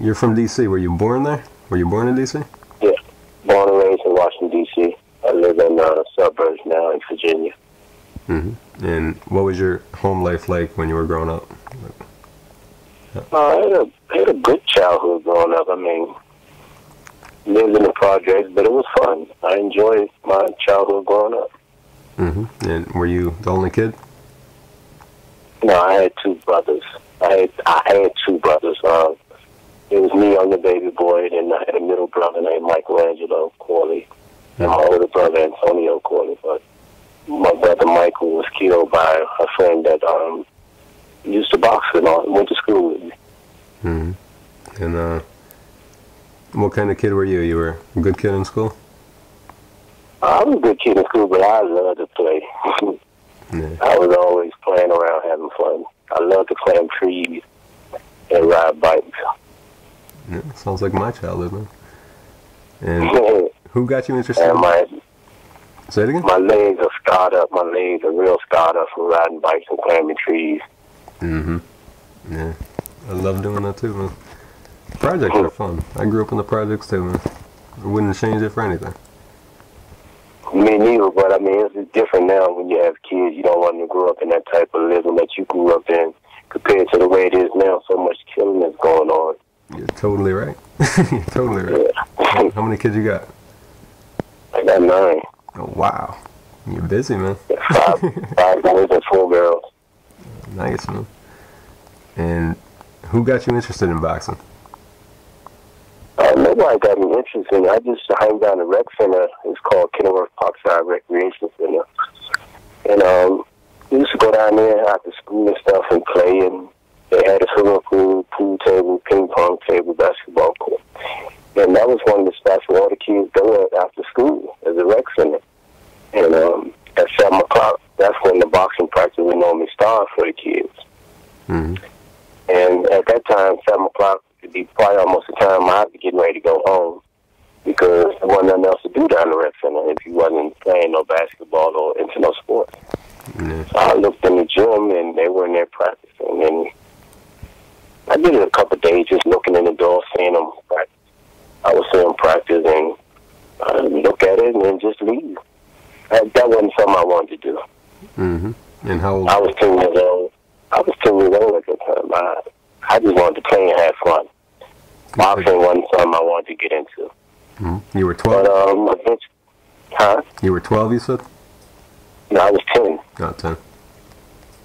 You're from D.C. Were you born there? Were you born in D.C.? Yeah, born and raised in Washington, D.C. I live in suburbs now in Virginia. Mm-hmm. And what was your home life like when you were growing up? I had a good childhood growing up. I mean, lived in the projects, but it was fun. I enjoyed my childhood growing up. Mm-hmm. And were you the only kid? No, I had two brothers. I had two brothers. It was me, I'm the baby boy, and I had a middle brother named Michelangelo Corley, and my older brother Antonio Corley. But my brother Michael was killed by a friend that used to box and went to school with me. Mm-hmm. And what kind of kid were you? You were a good kid in school? I was a good kid in school, but I loved to play. Yeah. I was always playing around, having fun. I loved to climb trees and ride bikes. Yeah, sounds like my childhood, man. And who got you interested? And say it again? My legs are scarred up. My legs are real scarred up from riding bikes and climbing trees. Mm-hmm. Yeah. I love doing that too, man. Projects are fun. I grew up in the projects too, man. I wouldn't change it for anything. Me neither, but I mean, it's different now when you have kids. You don't want them to grow up in that type of living that you grew up in compared to the way it is now. So much killing is going on. You're totally right. You're totally right. Yeah. How many kids you got? I got 9. Oh, wow. You're busy, man. 5 boys and 4 girls. Nice, man. And who got you interested in boxing? Nobody got me interested in it. I just hang down the rec center. It's called Kenilworth Parkside Recreation Center. And we used to go down there after school and stuff and play. And they had a swimming pool, pool table, ping pong table, basketball court. And that was one of the spots where all the kids go at after school as a rec center. And at 7 o'clock, that's when the boxing practice would normally start for the kids. Mm-hmm. And at that time, 7 o'clock, it'd be probably almost the time I'd be getting ready to go home because there wasn't nothing else to do down the rec center if you wasn't playing no basketball or into no sports. Mm-hmm. So I looked in the gym, and they were in there practicing. And I did it a couple of days just looking in the door, seeing them practice. I would see them practice and look at it and then just leave. That wasn't something I wanted to do. Mm-hmm. And how old? I was 10 years old. I was 10 years old at that time. I just wanted to play and have fun. Boxing wasn't something I wanted to get into. Mm-hmm. You were 12? Huh? You were 12, you said? No, I was 10. Oh, 10.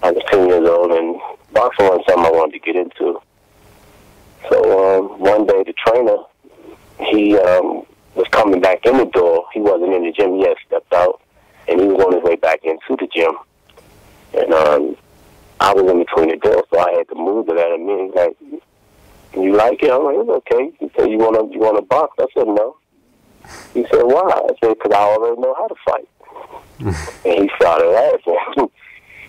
I was 10 years old, and boxing wasn't something I wanted to get into. So one day the trainer, he was coming back in the door. He wasn't in the gym yet, stepped out, and he was on his way back into the gym. And I was in between the doors, so I had to move to that. And he's like, "You like it?" I'm like, "It's okay." He said, "You want to box?" I said, "No." He said, "Why?" I said, "Because I already know how to fight." And he started laughing.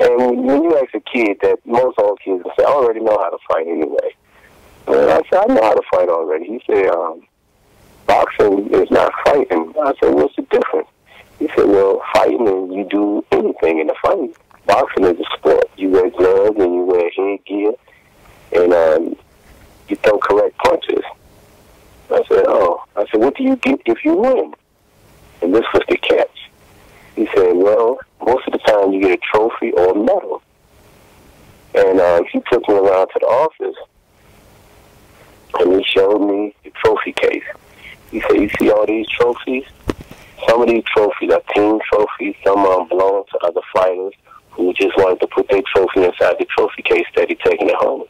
And when you ask a kid that, most old kids will say, "I already know how to fight anyway." And I said, "I know how to fight already." He said, "Boxing is not fighting." I said, "What's the difference?" He said, "Well, fighting is you do anything in the fight. Boxing is a sport. You wear gloves and you wear headgear, and you throw correct punches." I said, "Oh." I said, "What do you get if you win?" And this was the catch. He said, "Well, most of the time you get a trophy or a medal." And he took me around to the office, and he showed me the trophy case. He said, "You see all these trophies? Some of these trophies are team trophies. Some of them belong to other fighters who just wanted to put their trophy inside the trophy case instead of taking it home."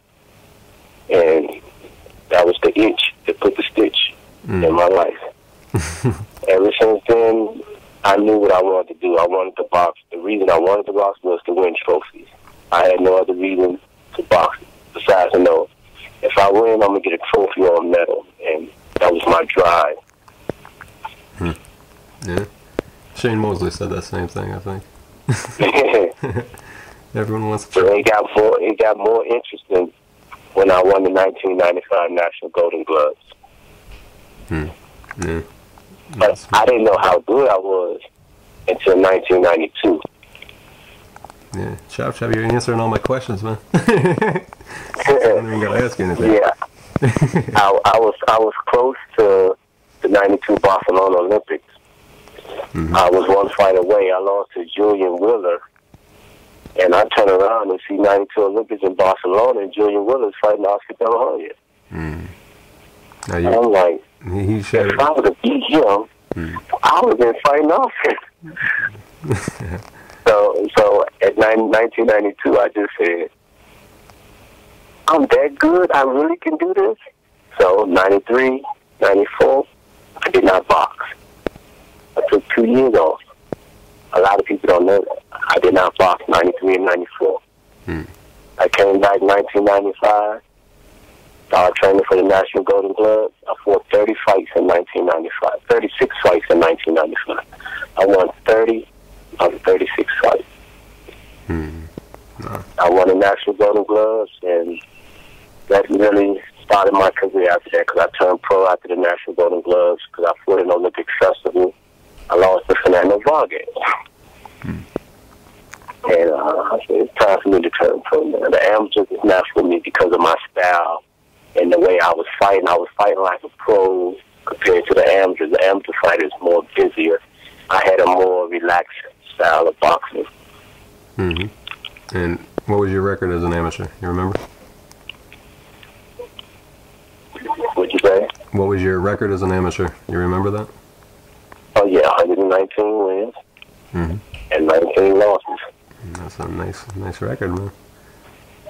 And that was the itch that put the stitch in my life. Ever since then, I knew what I wanted to do. I wanted to box. The reason I wanted to box was to win trophies. I had no other reason to box besides to know if I win, I'm going to get a trophy or a medal. And that was my drive. Yeah. Shane Mosley said that same thing, I think. Everyone wants to try. So it got more interesting when I won the 1995 National Golden Gloves. Yeah. But I didn't know how good I was until 1992. Yeah, Chop, you're answering all my questions, man. I don't even gotta ask you anything. Yeah, I was close to the '92 Barcelona Olympics. I was one fight away. I lost to Julian Willer, and I turn around and see '92 Olympics in Barcelona, and Julian Willer's fighting Oscar De La Hoya. And I'm like, if I would have beat him, I would have been fighting Oscar. So at 1992, I just said, I'm that good? I really can do this? So 93, 94, I did not box. I took 2 years off. A lot of people don't know that. I did not box 93 and 94. I came back 1995, started training for the National Golden Gloves. I fought 30 fights in 1995, 36 fights in 1995. I won 30 of the 36 fights. I won the National Golden Gloves, and that really started my career after that, because I turned pro after the National Golden Gloves, because I fought in the Olympic Festival. I lost to Fernando Vargas. And I said, it's time for me to turn pro now. The amateurs is not for me because of my style and the way I was fighting. I was fighting like a pro compared to the amateurs. The amateur fighter is more busier. I had a more relaxed style of boxing. And what was your record as an amateur? You remember? What'd you say? What was your record as an amateur? You remember that? Oh, yeah, 119 wins and 19 losses. That's a nice record, man.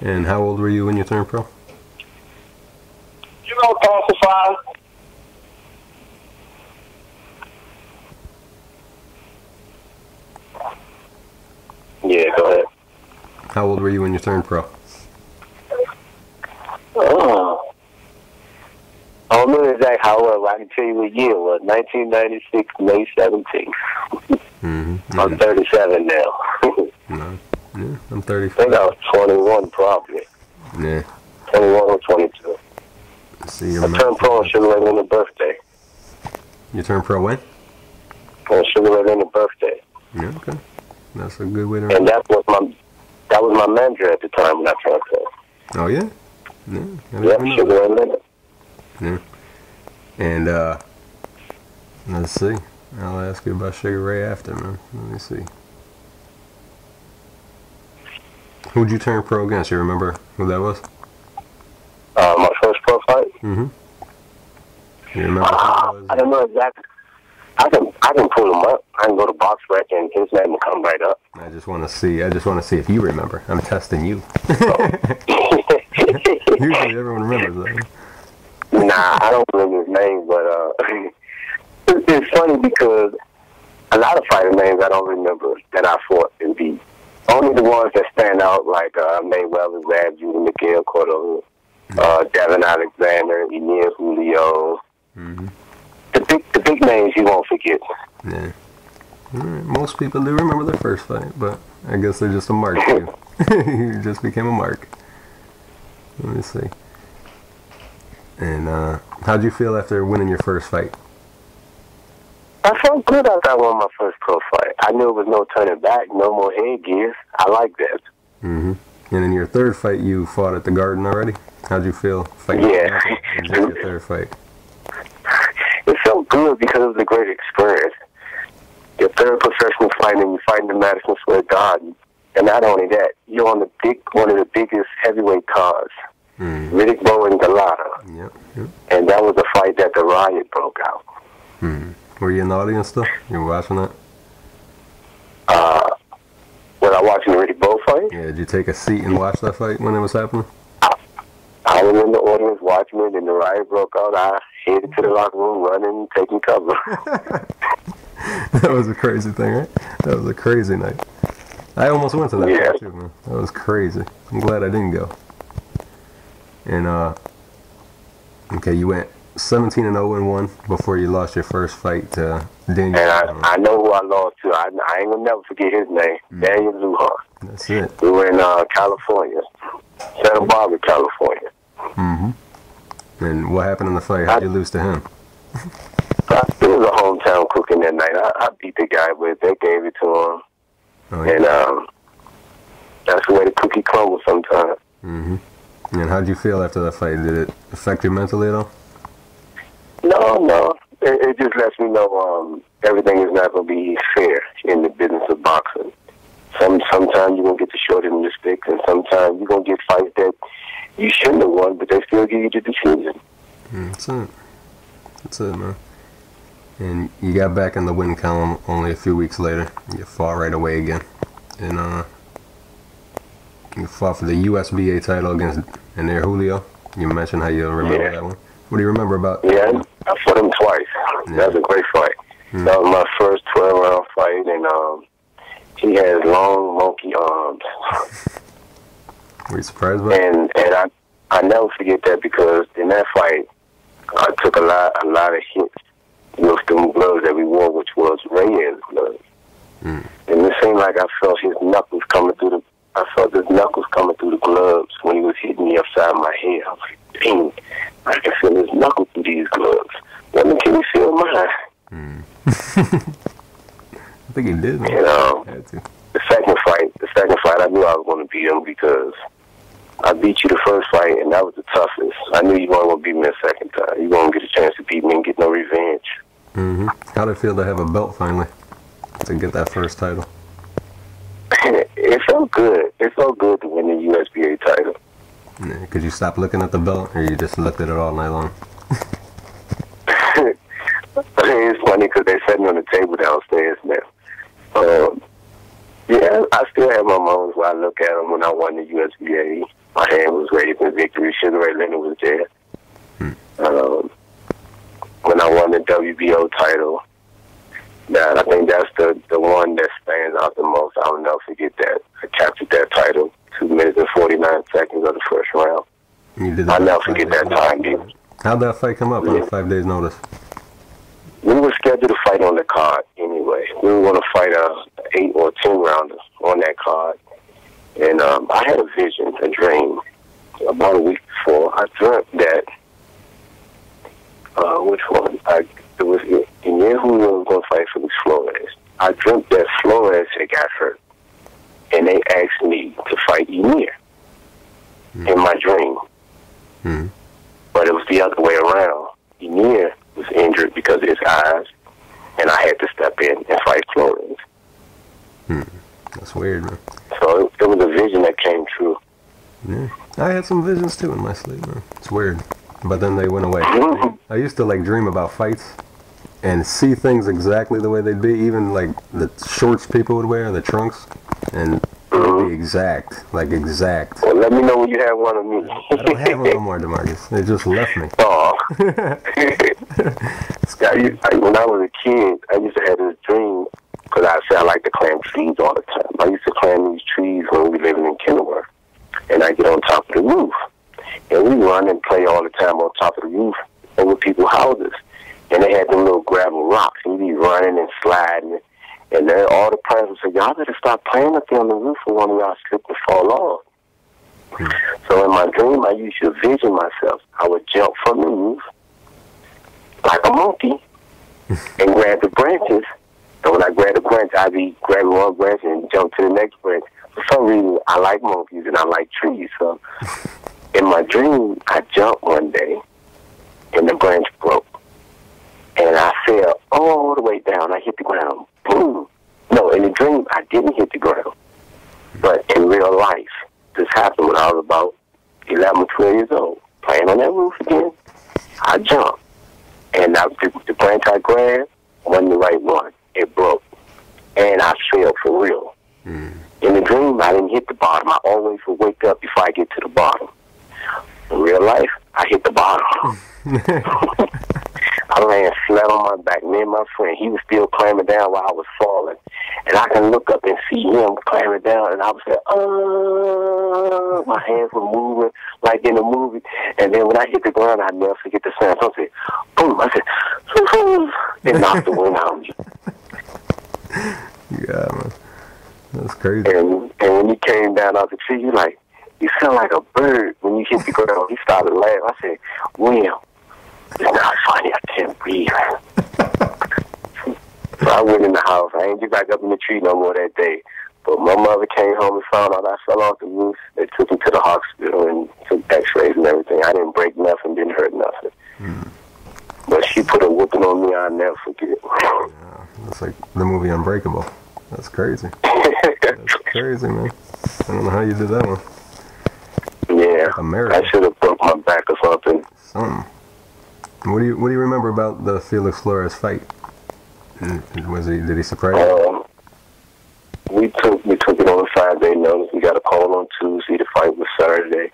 And how old were you when you turned pro? You know, pacify. Yeah, go ahead. How old were you when you turned pro? I don't know exactly how old. I can tell you what year it was. 1996, May 17th. I'm 37 now. Yeah, I'm 35. I think I was 21 probably. Yeah. 21 or 22. See, I turned pro on Sugar Ray Leonard's birthday. You turned pro when? On Sugar Ray Leonard's birthday. Yeah, okay. That's a good way to. And that was my manager at the time when I turned pro. Oh yeah. Yep, Sugar Ray Leonard. Yeah. And let's see. I'll ask you about Sugar Ray after, man. Let me see. Who'd you turn pro against? You remember who that was? My first pro fight? You remember who it was? I don't know exactly. I can pull him up. I can go to box rec and his name will come right up. I just want to see if you remember. I'm testing you. Usually everyone remembers that. Nah, I don't remember his name, but it's funny because a lot of fighter names I don't remember that I fought and beat. Only the ones that stand out, like Mayweather, Zab Judah, Miguel Cotto, Devin Alexander, Emil Julio. The big names you won't forget. Yeah. Right. Most people do remember their first fight, but I guess they're just a mark to you. You just became a mark. Let me see. And how'd you feel after winning your first fight? I felt good after I won my first pro fight. I knew it was no turning back, no more headgear. I like that. And in your third fight, you fought at the Garden already? How'd you feel fighting? Yeah. It was your third fight. It felt good because it was a great experience. Your third professional fight, and you fight in the Madison Square Garden. And not only that, you're on one of the biggest heavyweight cards. Riddick Bowe and Galata. Yep. And that was a fight that the riot broke out. Were you in the audience still? You were watching that? When I watching the Riddick Bowe fight? Yeah, did you take a seat and watch that fight when it was happening? I was in the audience watching it, and the riot broke out. I headed to the locker room running, taking cover. That was a crazy thing, right? That was a crazy night. I almost went to that fight too, man. That was crazy. I'm glad I didn't go. And okay, you went 17-0-1 before you lost your first fight to Daniel. And I know who I lost to. I ain't gonna never forget his name, Daniel Lujan. That's it. We were in California, Santa Barbara, California. And what happened in the fight? How'd you lose to him? It was a hometown cooking that night. I beat the guy, but they gave it to him. Oh, yeah. And that's the way the cookie crumbles sometimes. And how'd you feel after that fight? Did it affect you mentally at all? No. It just lets me know everything is not going to be fair in the business of boxing. Sometimes you're going to get the short end of the stick, and sometimes you're going to get fights that you shouldn't have won, but they still give you the decision. That's it, man. And you got back in the win column only a few weeks later. You fought right away again. And you fought for the USBA title against Ener Julio. You mentioned how you remember that one. What do you remember about that? Yeah, I fought him twice. Yeah. That was a great fight. That was my first 12-round fight, and he has long, monkey arms. Were you surprised by that? And I never forget that, because in that fight, I took a lot of hits with them gloves that we wore, which was Reyes gloves. And it seemed like I felt his knuckles coming through the. I felt his knuckles coming through the gloves when he was hitting me upside my head. I was like, dang, I can feel his knuckles through these gloves. When can you feel mine? I think he did, man. You know, the second fight, I knew I was going to beat him, because I beat you the first fight, and that was the toughest. I knew you weren't going to beat me the second time. You weren't going to get a chance to beat me and get no revenge. How did it feel to have a belt finally, to get that first title? It felt good. It felt good to win the USBA title. Yeah, could you stop looking at the belt, or you just looked at it all night long? It's funny, because they're sitting on the table downstairs now. Yeah, I still have my moments where I look at them when I won the USBA. My hand was raised in victory. Sugar Ray Leonard was there. When I won the WBO title, I think that's the one that stands out the most. I'll never forget that. I captured that title 2 minutes and 49 seconds of the first round. I'll never forget that time, dude. How'd that fight come up on 5 days' notice? We were scheduled to fight on the card anyway. We were going to fight a 8 or 10 rounder on that card. And I had a vision, a dream, about a week before. I dreamt that, which one? It was Ener Julio was going to fight Felix Flores. I dreamt that Flores had got hurt, and they asked me to fight Ener in my dream. But it was the other way around. Ener was injured because of his eyes, and I had to step in and fight Flores. That's weird, man. So it was a vision that came true. Yeah, I had some visions too in my sleep, man. It's weird, but then they went away. I used to dream about fights and see things exactly the way they'd be, even like the shorts people would wear, the trunks, and it would be exact. Well, let me know when you have one of me. I don't have one no more, DeMarcus. They just left me. When I was a kid, I used to have this dream, because I said I like to climb trees all the time. I used to climb these trees when we lived in Kenilworth, and I get on top of the roof, and we run and play all the time on top of the roof over people's houses, and they had them little gravel rocks, and you'd be running and sliding, and then all the parents would say, y'all better stop playing up there on the roof, or one of y'all slip and fall off. So in my dream, I used to vision myself. I would jump from the roof like a monkey and grab the branches. So when I grab the branch, I'd be grabbing one branch and jump to the next branch. For some reason, I like monkeys and I like trees. So in my dream, I jumped one day and the branch broke. And I fell all the way down. I hit the ground. Boom. No, in the dream, I didn't hit the ground. But in real life, this happened when I was about 11 or 12 years old. Playing on that roof again, I jumped. And the branch I grabbed wasn't the right one. It broke. And I fell for real. In the dream, I didn't hit the bottom. I always would wake up before I get to the bottom. In real life, I hit the bottom. I ran flat on my back. Me and my friend, he was still climbing down while I was falling. And I can look up and see him climbing down, and I was like, my hands were moving like in a movie. And then when I hit the ground, I'd never forget the sound. So I said, boom. I said, and knocked the wind out of me. Yeah, man. That's crazy. And when he came down out the tree, you sound like a bird when you hit the ground. He started laughing. I said, William, it's not funny. I can't breathe. So I went in the house. I ain't get back up in the tree no more that day. But my mother came home and found out I fell off the roof. They took me to the hospital and took x-rays and everything. I didn't break nothing, didn't hurt nothing. But she put a whooping on me I'll never forget. Yeah, that's like the movie Unbreakable. That's crazy. That's crazy, man. I don't know how you did that one. Yeah, I should have broke my back or something. What do you remember about the Felix Flores fight? Did he surprise you? We took it on a 5-day notice. We got a call on Tuesday. The fight was Saturday.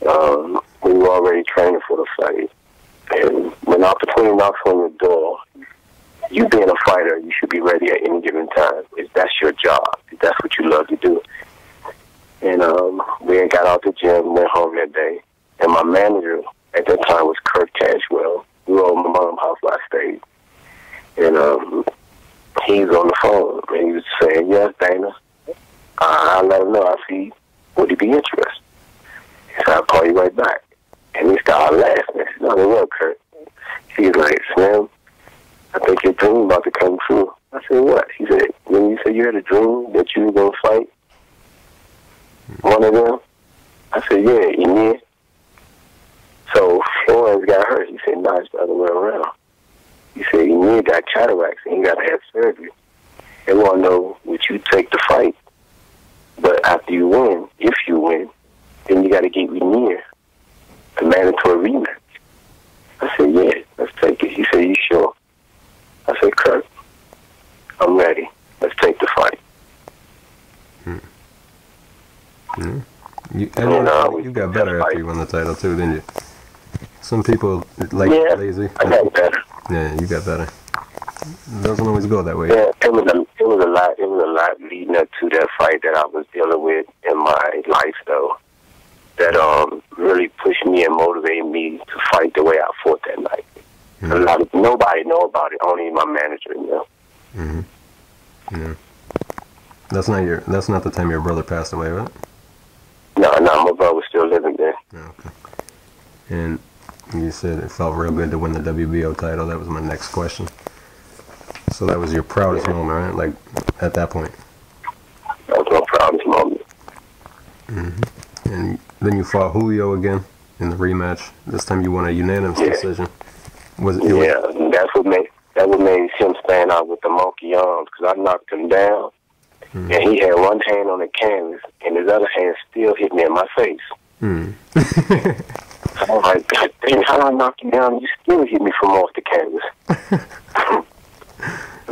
We were already training for the fight. And when opportunity knocks on your door, you being a fighter, you should be ready at any given time. That's your job. That's what you love to do. And we got out the gym, went home that day. And my manager at that time was Kirk Cashwell. We were on my mom's house where I stayed. And he was on the phone, and he was saying, yes, Dana. I let him know. I see, would he be interested? He said, I'll call you right back. And he started laughing. I said, no, what, Kurt? He's like, Slim, I think your dream about to come true. I said, what? He said, when you said you had a dream that you were going to fight one of them? I said, yeah, you did. So Flores got hurt. He said, no, it's the other way around. He said, you got cataracts and you got to have surgery. They want to know, would you take the fight? But after you win, if you win, then you got to get near a mandatory rematch. I said, yeah, let's take it. He said, you sure? I said, Kurt, I'm ready. Let's take the fight. You got better after you won the title too, didn't you? Some people lazy. I got better. Yeah, you got better. It doesn't always go that way. Yeah, it was a lot leading up to that fight that I was dealing with in my life, though. That really pushed me and motivated me to fight the way I fought that night. Nobody know about it, only my manager knew. Yeah. That's not the time your brother passed away, right? No, my brother was still living there. Okay. And you said it felt real good to win the WBO title. That was my next question. So that was your proudest moment, right? Like, at that point? That was my proudest moment. And then you fought Julio again in the rematch. This time you won a unanimous decision. That's what made him stand out with the monkey arms, because I knocked him down, and he had one hand on the canvas, and his other hand still hit me in my face. I'm like, God damn, how did I knock you down? You still hit me from off the canvas.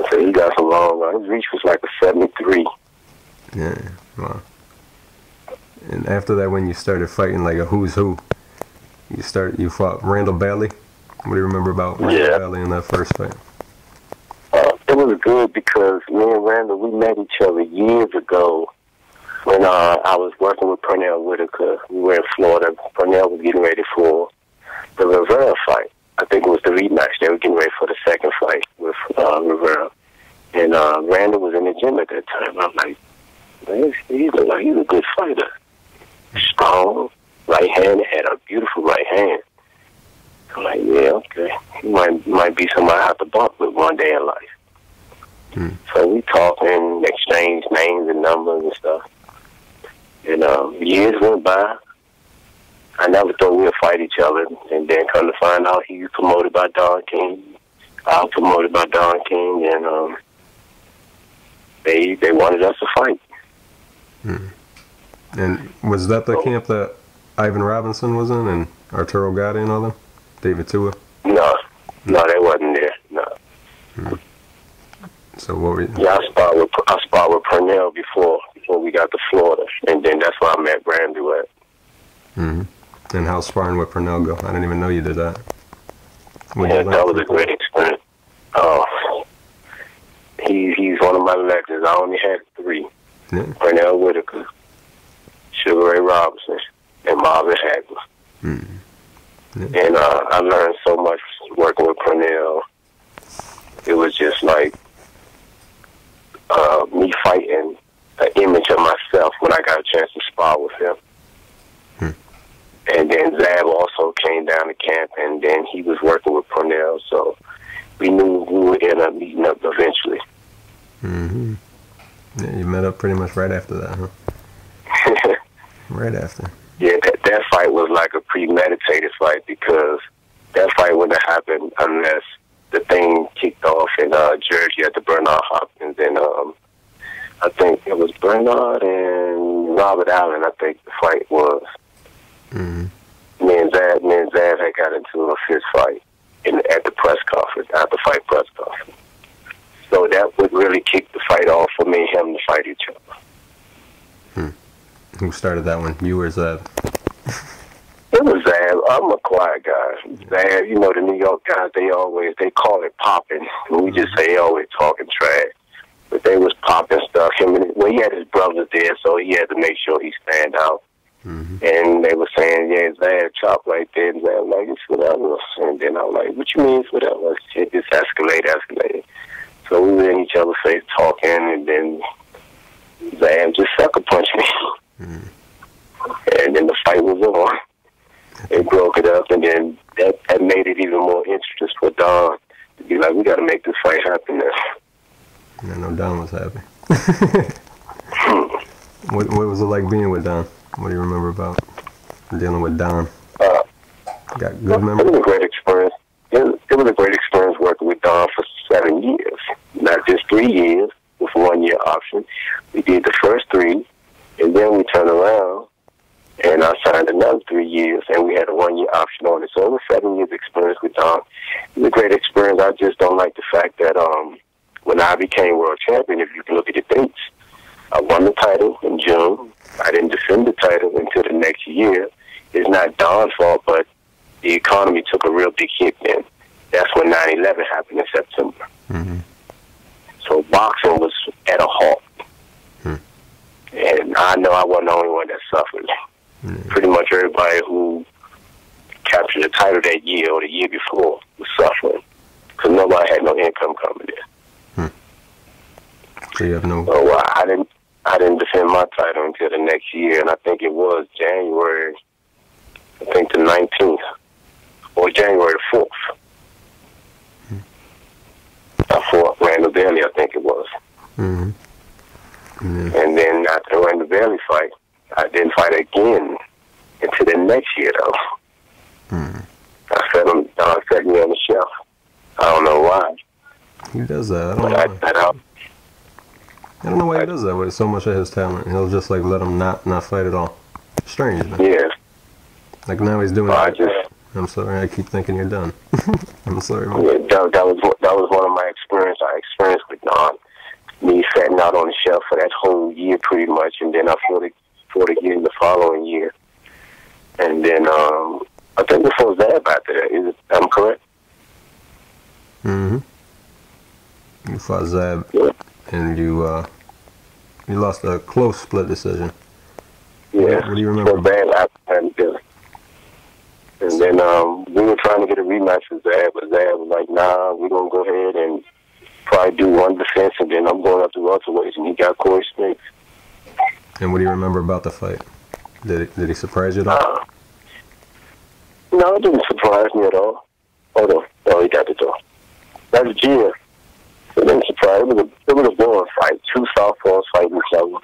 So he got some long run. His reach was like a 73. Yeah, wow. And after that, when you started fighting like a who's who, you fought Randall Bailey. What do you remember about Randall Bailey in that first fight? It was good because me and Randall, we met each other years ago when I was working with Pernell Whitaker. We were in Florida. Pernell was getting ready for the Rivera fight. I think it was the rematch. They were getting ready for the second fight with Rivera. And Randall was in the gym at that time. I'm like, man, he's a good fighter. Strong, right hand, had a beautiful right hand. I'm like, yeah, okay. He might be somebody I have to bump with one day in life. So we talked and exchanged names and numbers and stuff. And years went by. I never thought we'd fight each other. And then come to find out, he was promoted by Don King. I was promoted by Don King. And they wanted us to fight. And was that the camp that Ivan Robinson was in, and Arturo Gatti and all them? David Tua? No, they wasn't there. No. So what were you? Yeah, I sparred with Pernell before we got to Florida, and then that's where I met Randy at. And how's sparring with Pernell go? I didn't even know you did that. That was a great experience. He's one of my legends. I only had 3. Pernell Whitaker, Sugar Ray Robinson, and Marvin Hagler. And I learned so much working with Pernell. It was just like me fighting an image of myself when I got a chance to spar with him. And then Zab also came down to camp, and then he was working with Pernell, so we knew we would end up meeting up eventually. Yeah, you met up pretty much right after that, huh? Right after. Yeah, that fight was like a premeditated fight because that fight wouldn't have happened unless the thing kicked off in Jersey at the Bernard Hopkins. And I think it was Bernard and Robert Allen, I think the fight was. Mm-hmm. Me and Zab had got into a fist fight at the press conference, at the fight press conference. So that would really kick the fight off for me and him to fight each other. Who started that one? You or Zab? It was Zab. I'm a quiet guy. Zab, you know, the New York guys, they call it popping. We just say always talking trash. But they was popping stuff. He had his brothers there, so he had to make sure he stand out. Mm-hmm. And they were saying, yeah, Zab chop right there. And Zab like, it's whatever. And then I was like, what you mean it's whatever? It just escalated. So we were in each other's face talking, and then Zab just sucker punched me. And then the fight was on. They broke it up, and then that made it even more interesting for Don to be like, we got to make this fight happen now. I know Don was happy. What was it like being with Don? What do you remember about dealing with Don? Got good memories? It was a great experience. It was a great experience working with Don for 7 years. Not just 3 years with a 1-year option. We did the first 3, and then we turned around and I signed another 3 years, and we had a 1-year option on it. So it was 7 years experience with Don. It was a great experience. I just don't like the fact that when I became world champion, if you can look at the dates, I won the title in June. I didn't defend the title until the next year. It's not Don's fault, but the economy took a real big hit then. That's when 9/11 happened in September. Mm-hmm. So boxing was at a halt. And I know I wasn't the only one that suffered. Pretty much everybody who captured the title that year or the year before was suffering because nobody had no income coming in. So you have no... So I didn't defend my title until the next year, and I think it was January, I think the 19th, or January the 4th. I fought Randall Bailey, I think it was. Mm-hmm. Mm-hmm. And then after the Randall Bailey fight, I didn't fight again until the next year, though. Don set me on the shelf. I don't know why. He does that. I don't know why he does that with so much of his talent. He'll just like let him not fight at all. Strange, man. Yeah. Like now he's doing it. I'm sorry, I keep thinking you're done. I'm sorry, man. Yeah, that was one of my experiences. I experienced with Don. Me sitting out on the shelf for that whole year pretty much, and then I fought again the following year. And then I think before Zab after that, I'm correct? Mm-hmm. You fought Zab, yeah. And you lost a close split decision. Yeah. What do you remember? And then we were trying to get a rematch with Zab, but Zab was like, nah, we're going to go ahead and probably do one defense, and then I'm going up to welterweights, and he got Corey Smith. And what do you remember about the fight? Did he surprise you at all? No, it didn't surprise me at all. Hold on. Oh, he got the door. That's Gia. It didn't surprise me. It was a boring fight. 2 southpaws fighting each other.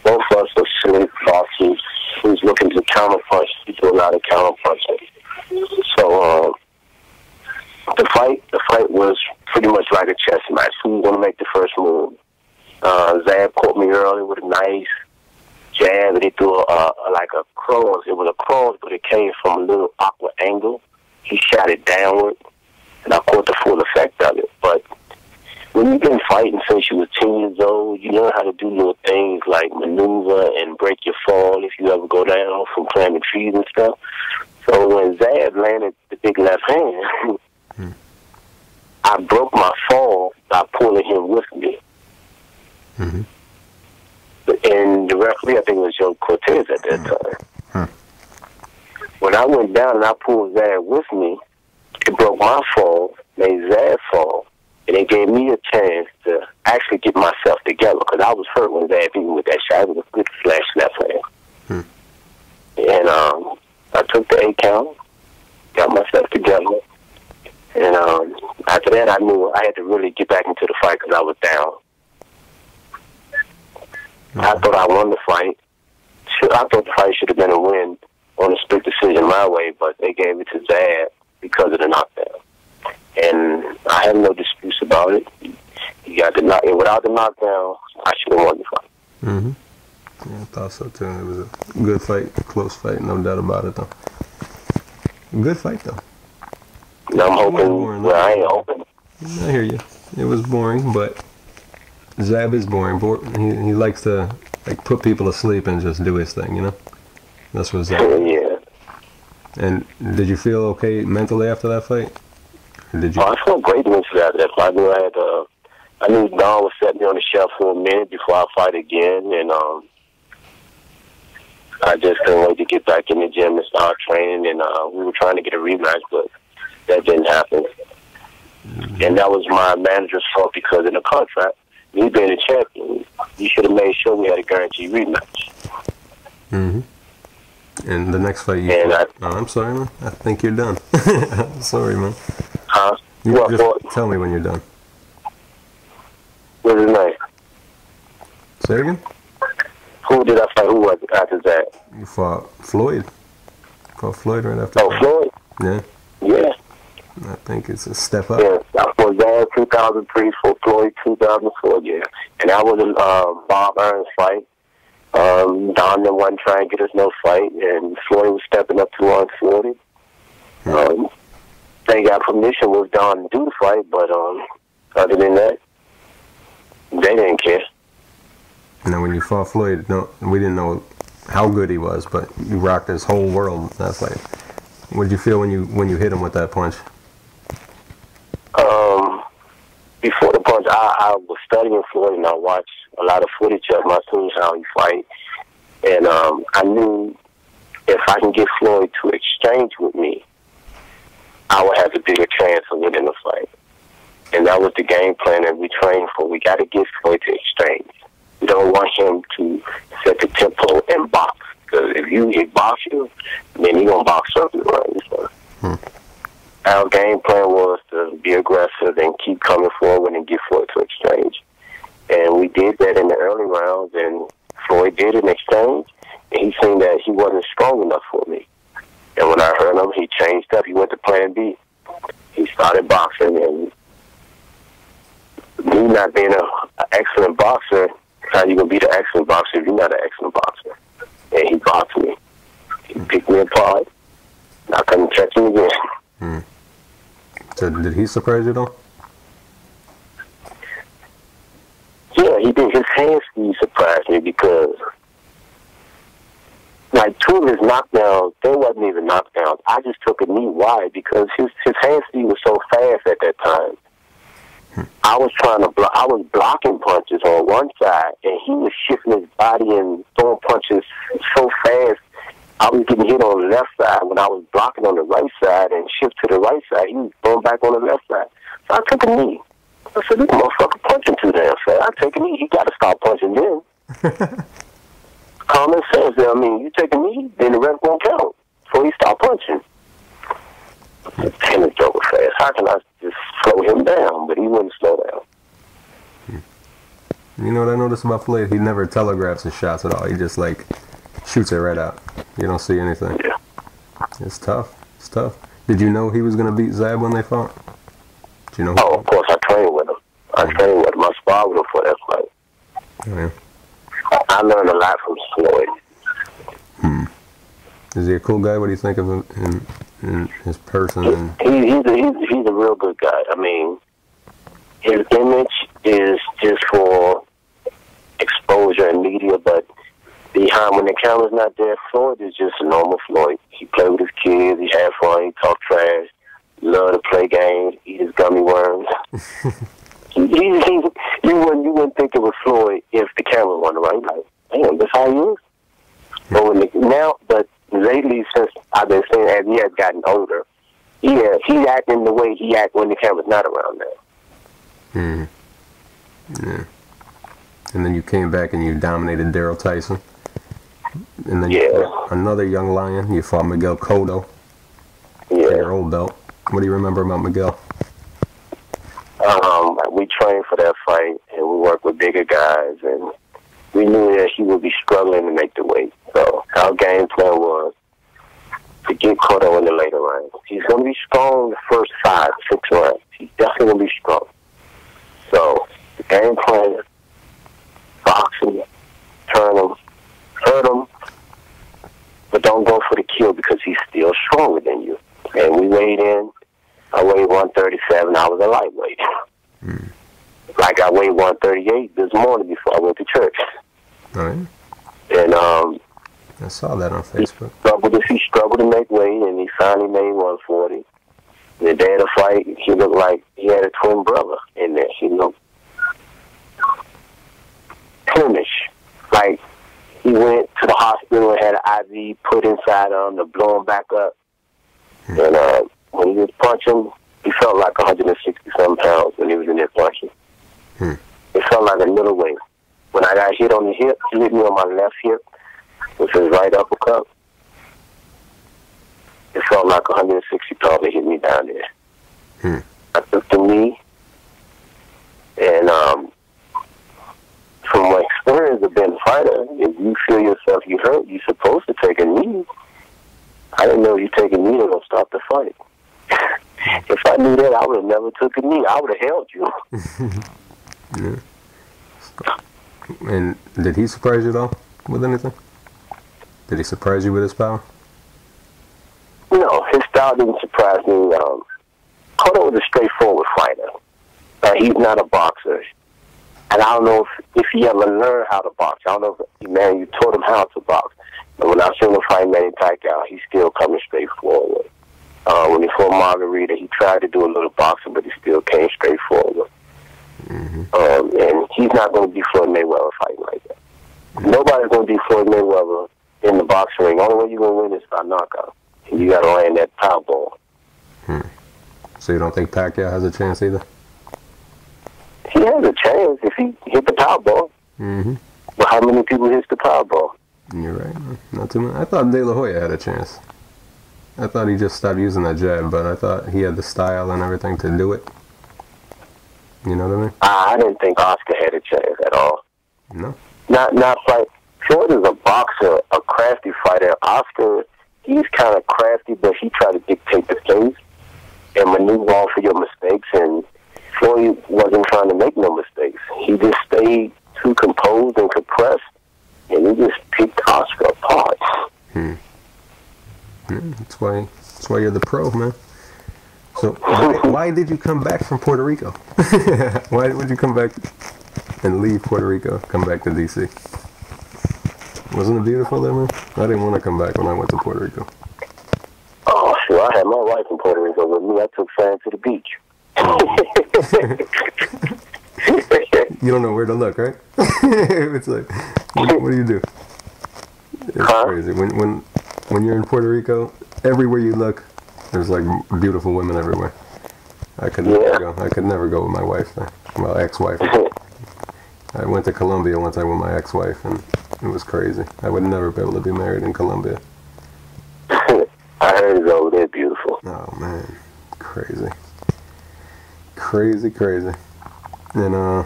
Both of us are slick boxers who's looking to counterpunch. We do a lot of counterpunching. So the fight was pretty much like a chess match. Who was going to make the first move? Zab caught me early with a nice jab, and he threw like a cross. It was a cross, but it came from a little awkward angle. He shot it downward, and I caught the full effect of it. But when you've been fighting since you were 10 years old, you learn how to do little things like maneuver and break your fall if you ever go down from climbing trees and stuff. So when Zab landed the big left hand, I broke my fall by pulling him with me. Mm-hmm. And the referee, I think it was Joe Cortez at that time. When I went down and I pulled Zab with me, it broke my fall, made Zab fall, and it gave me a chance to actually get myself together because I was hurt when Zab beat me with that shot. It was a good flash left hand. And I took the 8 count, got myself together, and after that I knew I had to really get back into the fight because I was down. I thought I won the fight. I thought the fight should have been a win on a split decision my way, but they gave it to Zab because of the knockdown. And I have no disputes about it. He got the knockdown. Without the knockdown, I should have won the fight. Mm-hmm. Yeah, I thought so too. It was a good fight, close fight, no doubt about it though. Good fight though. And I'm hoping, well, I ain't hoping. I hear you. It was boring, but Zab is boring. He likes to like put people to sleep and just do his thing, you know? That's what Zab is. Yeah. And did you feel okay mentally after that fight? Or did you? I felt great mentally after that fight. I knew Don was setting me on the shelf for a minute before I fight again, and I just couldn't wait to get back in the gym and start training, and we were trying to get a rematch, but that didn't happen. Mm-hmm. And that was my manager's fault because in the contract, me being a champion, you should have made sure we had a guaranteed rematch. Mm-hmm. And the next fight I'm sorry, man. I think you're done. I'm sorry, man. Huh? Just tell me when you're done. What's his name? Say it again? Who did I fight? Who was it after that? You fought Floyd. Fought Floyd right after that. Floyd? Yeah. Yeah. I think it's a step up. Yeah, I fought Zab 2003, for Floyd 2004, yeah. And that was a Bob Aaron's fight. Don wasn't trying to get us no fight, and Floyd was stepping up to 140. They got permission with Don to do the fight, but other than that, they didn't care. Now, when you fought Floyd, we didn't know how good he was, but you rocked his whole world that fight. What did you feel when you hit him with that punch? Before the punch, I was studying Floyd, and I watched a lot of footage of him. I seen how he fight, and I knew if I can get Floyd to exchange with me, I would have a bigger chance of winning the fight. And that was the game plan that we trained for. We got to get Floyd to exchange. We don't want him to set the tempo and box. Because if he box you, then he's going to box up you, right? So our game plan was to be aggressive and keep coming forward and get Floyd to exchange. And we did that in the early rounds, and Floyd did an exchange, and he seen that he wasn't strong enough for me. And when I heard him, he changed up. He went to plan B. He started boxing, and me not being an excellent boxer, how you going to be the excellent boxer if you're not an excellent boxer? And he boxed me. He picked me apart. I couldn't catch him again. So did he surprise you, though? Yeah, he did. His hand speed surprised me because, like, two of his knockdowns, they wasn't even knockdowns. I just took a knee. Why? Because his hand speed was so fast at that time. I was trying to block. I was blocking punches on one side, and he was shifting his body and throwing punches so fast. I was getting hit on the left side when I was blocking on the right side, and shift to the right side. He was going back on the left side. So I took a knee. I said, "This motherfucker punching too damn fast." I take a knee. He got to stop punching then. Common sense. I mean, you take a knee, then the ref won't count before he stop punching. Damn, this joke was fast. How can I just slow him down? But he wouldn't slow down. You know what I noticed about Floyd? He never telegraphs his shots at all. He just, like, shoots it right out. You don't see anything. Yeah. It's tough. It's tough. Did you know he was going to beat Zab when they fought? Did you know? Oh, of course. I trained with him. I trained with him. I sparred with him for that fight. Oh, yeah. I learned a lot from Floyd. Is he a cool guy? What do you think of him in his person? He's a real good guy. I mean, his image is just for exposure and media, but behind, when the camera's not there, Floyd is just a normal Floyd. He played with his kids, he had fun, he talked trash, loved to play games, eat his gummy worms. You wouldn't think it was Floyd if the camera wasn't around. Like, damn, that's how he is. But lately, since I've been saying as he has gotten older, he's acting the way he acts when the camera's not around now. Yeah. And then you came back and you dominated Daryl Tyson. And then you fought another young lion. You fought Miguel Cotto. Yeah. Your old belt. What do you remember about Miguel? We trained for that fight, and we worked with bigger guys, and we knew that he would be struggling to make the weight. So our game plan was to get Cotto in the later rounds. He's going to be strong the first 5, 6 rounds. He's definitely going to be strong. So the game plan, box him, turn him, hurt him, but don't go for the kill because he's still stronger than you. And we weighed in. I weighed 137. I was a lightweight. Like I weighed 138 this morning before I went to church. All right. And I saw that on Facebook. He struggled to make weight, and he finally made 140. The day of the fight, he looked like he had a twin brother in there. He looked pinish. Like he went to the hospital and had an IV put inside him to blow him back up. And when he was punching, he felt like 160-something pounds when he was in there punching. It felt like a middleweight. When I got hit on the hip, he hit me on my left hip with his right uppercut. It felt like 160 pounds that hit me down there. I took the knee, and from my experience of being a fighter, if you feel yourself you hurt, you're supposed to take a knee. I didn't know if you take a knee, it'll stop the fight. If I knew that, I would have never took a knee. I would have held you. Yeah. And did he surprise you at all with anything? Did he surprise you with his power? No, his style didn't surprise me. Cotto was a straightforward fighter. He's not a boxer. And I don't know if he ever learned how to box. I don't know if, man, you taught him how to box. And when I seen him fight Manny Pacquiao, he's still coming straight forward. When he fought Margarita, he tried to do a little boxing, but he still came straight forward. And he's not going to be Floyd Mayweather fighting like that. Nobody's going to be Floyd Mayweather in the boxing ring. The only way you're going to win is by knockout. And you got to land that power ball. So you don't think Pacquiao has a chance either? He has a chance if he hit the power ball. But how many people hits the power ball? You're right. Not too much. I thought De La Hoya had a chance. I thought he just stopped using that jab, but I thought he had the style and everything to do it. You know what I mean? I didn't think Oscar had a chance at all. No? Not like Floyd is a boxer, a crafty fighter. Oscar, he's kind of crafty, but he tried to dictate the pace and maneuver off of your mistakes, and Floyd wasn't trying to make no mistakes. He just stayed too composed and compressed, and he just picked Oscar apart. Yeah, that's why you're the pro, man. So why did you come back from Puerto Rico? Why would you come back and leave Puerto Rico, come back to D.C.? Wasn't it beautiful there, man? I didn't want to come back when I went to Puerto Rico. Oh, sure. I had my wife in Puerto Rico with me. I took Sam to the beach. You don't know where to look, right? It's like, what do you do? It's crazy. When you're in Puerto Rico, everywhere you look, there's like beautiful women everywhere. I could never go. I could never go with my wife there. Well, ex-wife. I went to Colombia one time with my ex-wife, and it was crazy. I would never be able to be married in Colombia. I heard it's over there beautiful. Oh man, crazy, crazy, crazy. And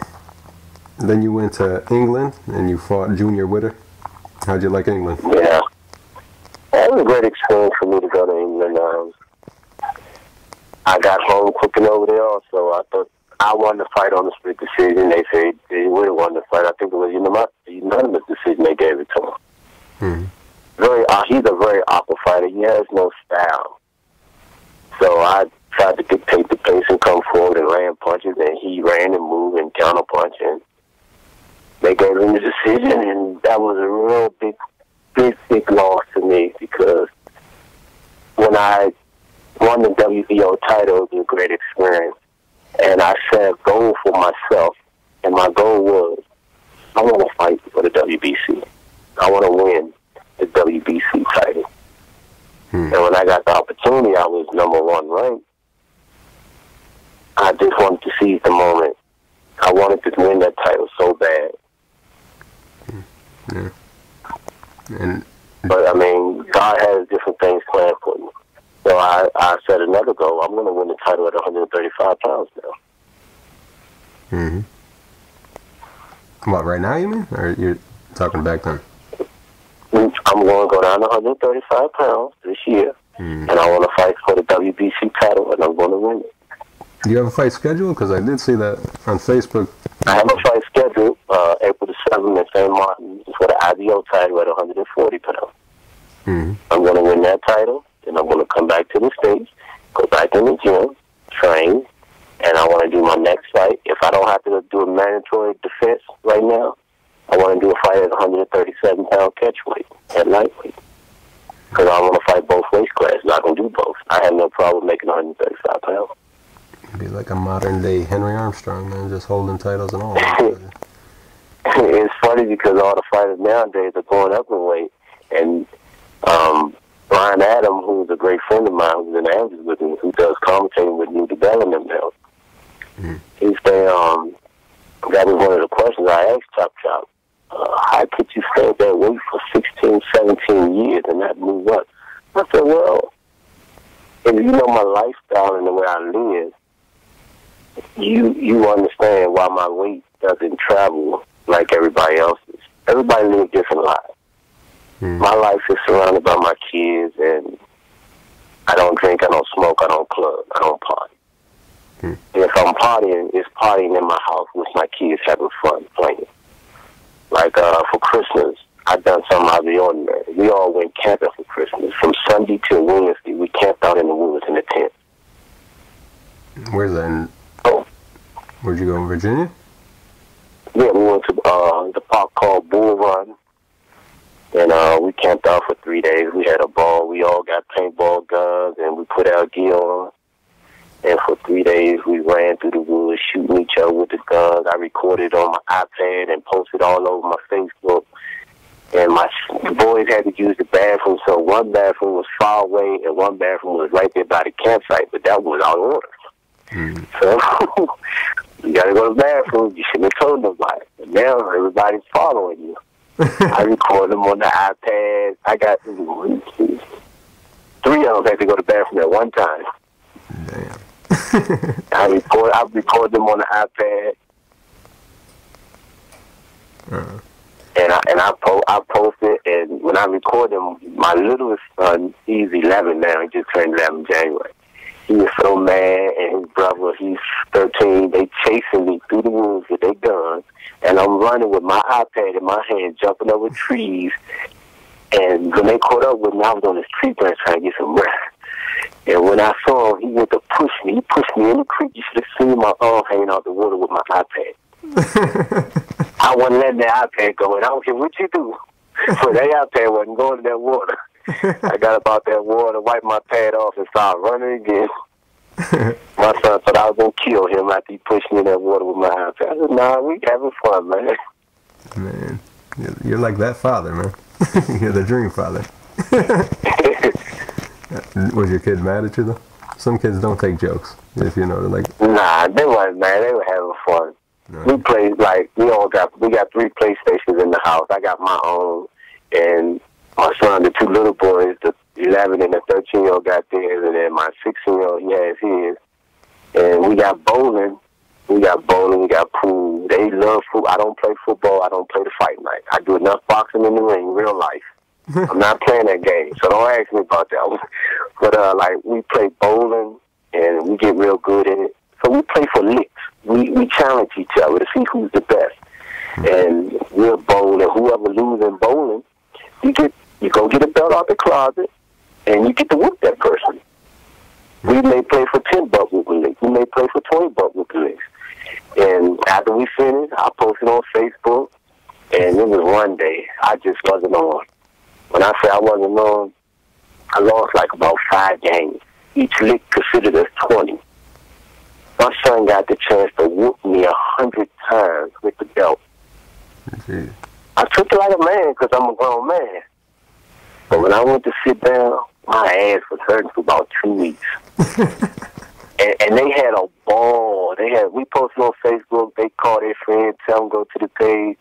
then you went to England and you fought Junior Witter. How'd you like England? Yeah, that was a great experience for me to go to England. I got home cooking over there also. I thought I won the fight on the split decision. They said they would have won the fight. I think it was unanimous decision they gave it to him. He's a very awkward fighter. He has no style. So I tried to dictate the pace and come forward and land punches, and he ran and moved and counterpunch, and they gave him the decision, and that was a real big loss to me, because when I won the WBO title, it was a great experience, and I set a goal for myself, and my goal was, I want to fight for the WBC. I want to win the WBC title. And when I got the opportunity, I was #1 ranked. I just wanted to seize the moment. I wanted to win that title so bad. But, I mean, God has different things planned for me. So I set another goal. I'm going to win the title at 135 pounds now. What, right now you mean? Or Talking back then. I'm going to go down to 135 pounds this year, and I want to fight for the WBC title, and I'm going to win it. Do you have a fight scheduled? Because I did see that on Facebook. I have a fight scheduled April the 7th in St. Martin for the IBO title at 140 pounds. I'm going to win that title, and I'm going to come back to the States, go back in the gym, train, and I want to do my next fight. If I don't have to do a mandatory defense right now, I want to do a fight at 137-pound catchweight at lightweight. Because I want to fight both weight classes. I can do both. I have no problem making 135 pounds. Be like a modern-day Henry Armstrong, man, just holding titles and all. It's funny because all the fighters nowadays are going up in weight. And Brian Adam, who's a great friend of mine, who's in Angeles with me, who does commentating with New Development now, he said, that was one of the questions I asked Chop Chop. How could you stay at that weight for 16, 17 years and not move up? I said, well, if you know my lifestyle and the way I live, you understand why my weight doesn't travel like everybody else's. Everybody lives different lives. My life is surrounded by my kids, and I don't drink, I don't smoke, I don't club, I don't party. And if I'm partying, it's partying in my house with my kids having fun playing. Like for Christmas, I done something out of the ordinary. We all went camping for Christmas. From Sunday till Wednesday, we camped out in the woods in a tent. Where's that? Where'd you go, in Virginia? Yeah, we went to the park called Bull Run. And we camped out for 3 days. We had a ball. We all got paintball guns, and we put our gear on. And for 3 days, we ran through the woods, shooting each other with the guns. I recorded on my iPad and posted all over my Facebook. And the boys had to use the bathroom, so one bathroom was far away, and one bathroom was right there by the campsite, but that was our order. So, you got to go to the bathroom. You shouldn't have told nobody. But now, everybody's following you. I record them on the iPad. I got 3 of them had to go to the bathroom at one time. Damn. I record them on the iPad. And I post it, and when I record them, my littlest son, he's 11 now. He just turned 11 in January. He was so mad, and his brother, he's 13. They chasing me through the woods with their guns, and I'm running with my iPad in my hand, jumping over trees. And when they caught up with me, I was on this tree branch trying to get some rest. And when I saw him, he went to push me. He pushed me in the creek. You should have seen my arm hanging out the water with my iPad. I wasn't letting that iPad go, and I don't care what you do. So that iPad wasn't going in that water. I got about that water, wiped my pad off, and started running again. My son thought I was going to kill him after he pushed me in that water with my iPad. I said, nah, we having fun, man. Man, you're like that father, man. You're the dream father. Was your kid mad at you, though? Some kids don't take jokes, if you know. Like, nah, they weren't mad. They were having fun. No. We played, like, we got 3 PlayStations in the house. I got my own, and my son, the 2 little boys, the 11 and the 13-year-old got theirs, and then my 16-year-old, he has his. And we got bowling. We got pool. They love football. I don't play football. I don't play the fight night. I do enough boxing in the ring, real life. I'm not playing that game, so don't ask me about that one. But, like, we play bowling, and we get real good in it. So we play for licks. We challenge each other to see who's the best. And we'll bowl, and whoever loses in bowling, you go get a belt out the closet, and you get to whoop that person. We may play for $10 whooping licks. We may play for $20 whooping licks. And after we finish, I post it on Facebook, and it was one day I just wasn't on. When I say I wasn't on, I lost like about 5 games. Each lick considered as 20. My son got the chance to whoop me 100 times with the belt. Jeez. I took it like a man because I'm a grown man. But when I went to sit down, my ass was hurting for about 2 weeks. and they had a ball. We posted on Facebook. They called their friends, tell them go to the page.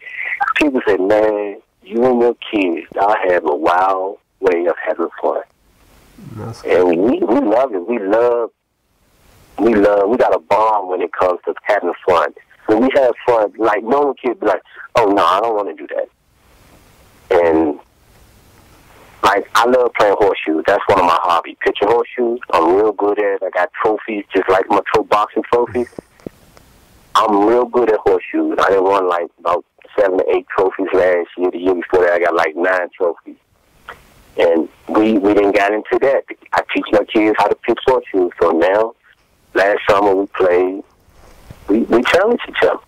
People said, man, you and your kids, y'all have a wild way of having fun. And we love it. We got a bond when it comes to having fun. When we have fun, like, no one kid be like, oh, no, I don't want to do that. And like, I love playing horseshoes. That's one of my hobbies. Pitching horseshoes, I'm real good at it. I got trophies, just like my boxing trophies. I'm real good at horseshoes. I done won like about 7 or 8 trophies last year. The year before that, I got like 9 trophies. And we didn't get into that. I teach my kids how to pitch horseshoes. So now, last summer we played. We challenged each other.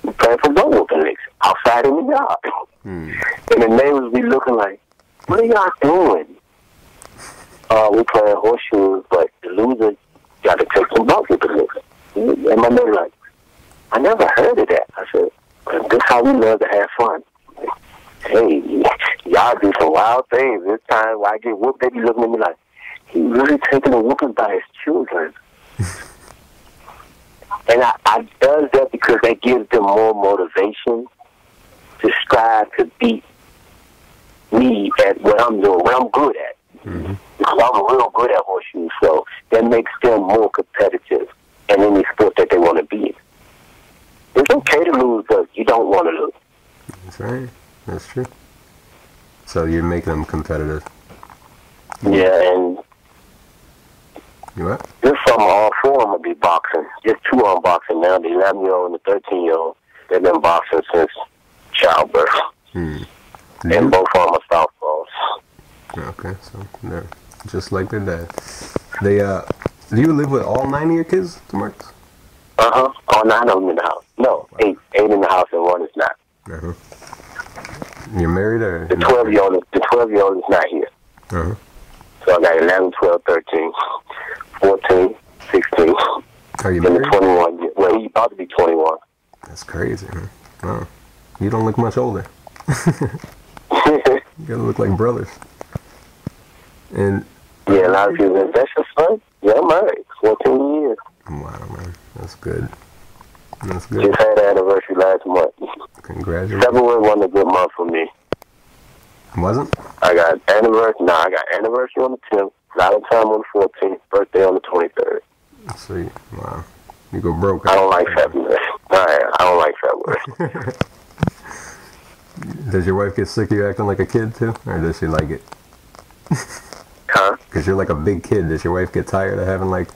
We played for butt whooping leagues outside in the yard. And the neighbors be looking like, what are y'all doing? We playing horseshoes, but the loser got to take some butt whooping leagues. And my neighbor like, I never heard of that. I said, well, this is how we love to have fun. Hey, y'all do some wild things. This time when I get whooped, they be looking at me like, he really taking a whooping by his children. And I does that because that gives them more motivation to strive to beat me at what I'm doing, what I'm good at. Because I'm real good at horseshoes, so that makes them more competitive in any sport that they want to be in. It's okay to lose, but you don't want to lose. That's right. That's true. So you're making them competitive. Yeah, and you what? this summer, all 4 of them will be boxing. Just 2 are boxing now. The 11-year-old and the 13-year-old. They've been boxing since childbirth. And both of them are southpaws. Okay, so they're just like their dad. They do you live with all 9 of your kids, DeMarcus? All 9 of them in the house. No, 8 in the house and 1 is not. You're married or? The 12-year-old is not here. So I got 11, 12, 13, 14, 16. Are you married? And 21. Well, he's about to be 21. That's crazy, man. Wow. You don't look much older. You gotta look like brothers. And yeah, a lot of people say, that's your son? Yeah, I'm married. 14 years. Wow, man. That's good. That's good. Just had an anniversary last month. Congratulations. February wasn't a good month for me. Wasn't? I got anniversary on the 10th, Valentine on the 14th, birthday on the 23rd. Sweet. Wow. You go broke. I don't like February. I don't like February. Does your wife get sick of you acting like a kid too? Or does she like it? Huh? Because you're like a big kid. Does your wife get tired of having like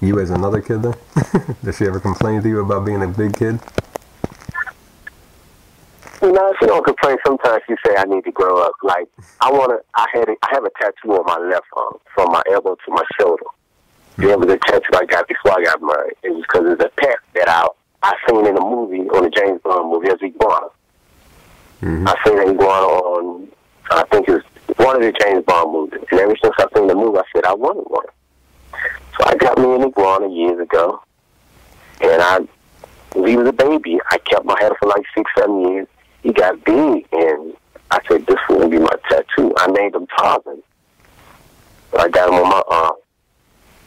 you as another kid then? Does she ever complain to you about being a big kid? You know, she don't complain. Sometimes she say I need to grow up. Like I have a tattoo on my left arm from my elbow to my shoulder. It was a tattoo I got before I got married. It was because it's a pet that I seen in a movie, on a James Bond movie, as iguana. I seen an iguana on, I think it was one of the James Bond movies. And ever since I seen the movie, I said I wanted one. So I got me an iguana years ago. And he was a baby. I kept my head for like 6, 7 years. He got big, and I said, this will be my tattoo. I named him Tarzan. So I got him on my arm.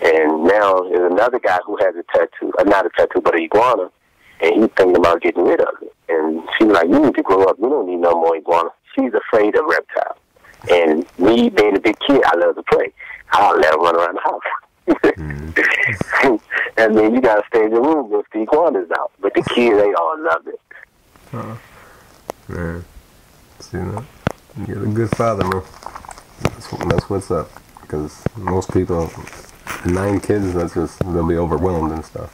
And now there's another guy who has a tattoo, not a tattoo, but an iguana, and he's thinking about getting rid of it. And she's like, you need to grow up. You don't need no more iguana. She's afraid of reptiles. And me being a big kid, I love to play. I'll let her run around the house. And then you got to stay in the room with the iguanas out. But the kids, they all love it. Man, see that? You're a good father, man. That's what's up. Because most people, 9 kids, they'll be overwhelmed and stuff.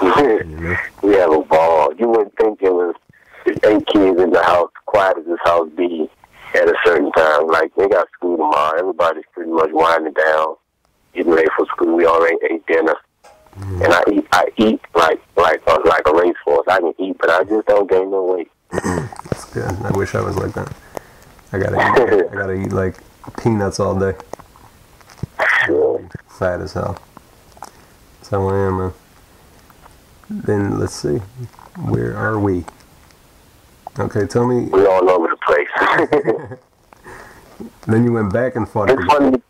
You know? We have a ball. You wouldn't think it was 8 kids in the house, quiet as this house be at a certain time. Like, they got school tomorrow. Everybody's pretty much winding down, getting ready for school. We already ate dinner. And I eat like a racehorse. I can eat, but I just don't gain no weight. That's good. I wish I was like that. I gotta eat like peanuts all day. Fat as hell. That's how I am, man. Then let's see. Where are we? Okay, tell me. We're all over the place. Then you went back and fought. It's funny.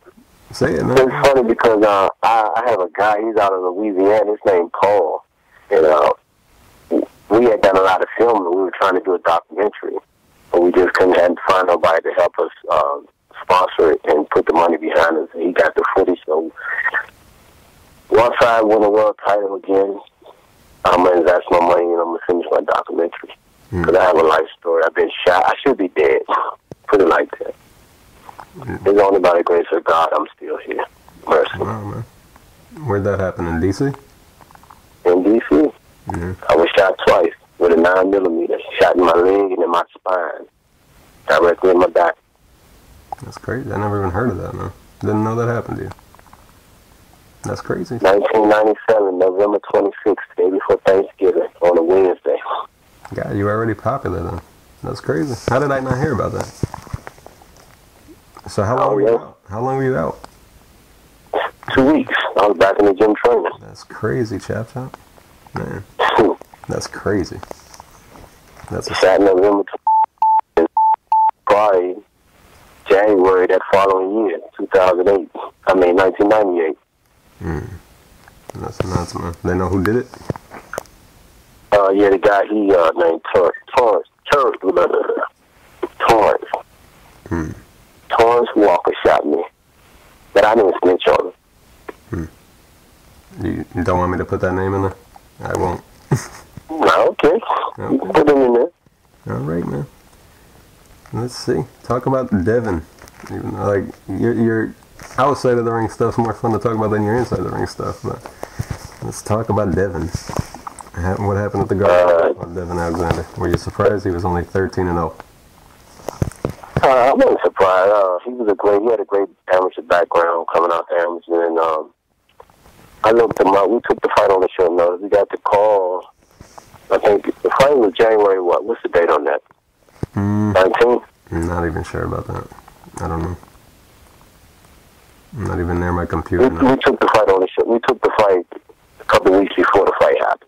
Say it, man. It's funny because I have a guy. He's out of Louisiana. His name's Paul, and we had done a lot of filming. We were trying to do a documentary, but we just couldn't find nobody to help us sponsor it and put the money behind us. And he got the footage. So once I win a world title again, I'm gonna invest my money and I'm gonna finish my documentary. Because I have a life story. I've been shot. I should be dead. Put it like that. It's only by the grace of God I'm still here. Mercy. Wow, man. Where'd that happen? In D.C.? In D.C. I was shot twice with a 9mm. Shot in my leg and in my spine. Directly in my back. That's crazy. I never even heard of that, man. Didn't know that happened to you. That's crazy. 1997, November 26th, day before Thanksgiving, on a Wednesday. God, you were already popular then. That's crazy. How did I not hear about that? So how long were you out? How long were you out? 2 weeks. I was back in the gym training. That's crazy, Chap. Man, that's crazy. That's a shot November 20th. Probably January that following year, 1998. That's nuts, man. They know who did it? Yeah, the guy named Torrance Walker shot me, but I didn't snitch on him. You don't want me to put that name in there? I won't. Okay. You can put him in there. All right, man. Let's see. Talk about Devin. Even though, like, your outside of the ring stuff's more fun to talk about than your inside of the ring stuff. But let's talk about Devin. What happened at the Garden on Devin Alexander? Were you surprised he was only 13-0? I wasn't surprised. He had a great amateur background coming out the amateur, and I looked him up. We took the fight on the short notice. We got the call. I think the fight was January. What's the date on that? 19? I'm not even sure about that. I don't know. I'm not even near my computer. We took the fight on the short. We took the fight a couple of weeks before the fight happened.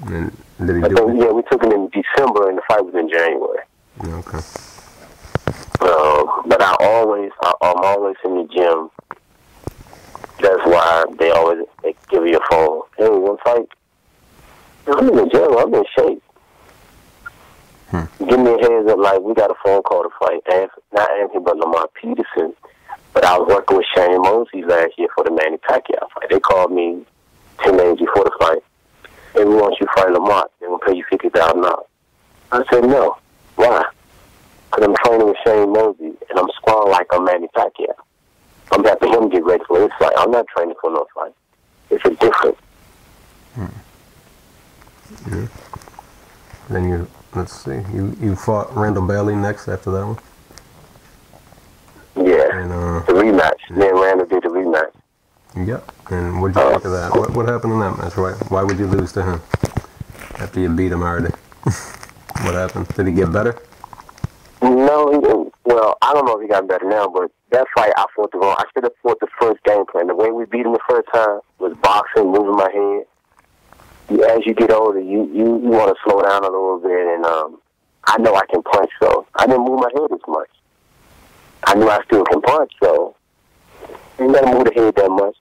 And did he do it? Yeah, we took it in December, and the fight was in January. Okay. But I'm always in the gym. That's why they give you a phone. Hey, one fight? I'm in the gym. I'm in shape. Give me a heads up, like, we got a phone call to fight. Not Anthony, but Lamar Peterson. But I was working with Shane Mosley last year for the Manny Pacquiao fight. They called me 10 days before the fight. Hey, we want you to fight Lamar. They're going to pay you $50,000. I said, no. Why? Because I'm training with Shane Mosley, and I'm sparring like I'm Manny Pacquiao. I'm helping him get ready for his fight. I'm not training for no fight. It's a different. Yeah. Then let's see, you fought Randall Bailey next after that one? Yeah, and, the rematch. Yeah. Then Randall did the rematch. Yep. And what'd you think of that? What happened in that match? Why would you lose to him after you beat him already? What happened? Did he get better? No, he didn't. Well, I don't know if he got better now, but that fight I fought the wrong. I should have fought the first game plan. The way we beat him the first time was boxing, moving my head. As you get older, you want to slow down a little bit, and I know I can punch, so I didn't move my head as much. I knew I still can punch, so I didn't let him move the head that much.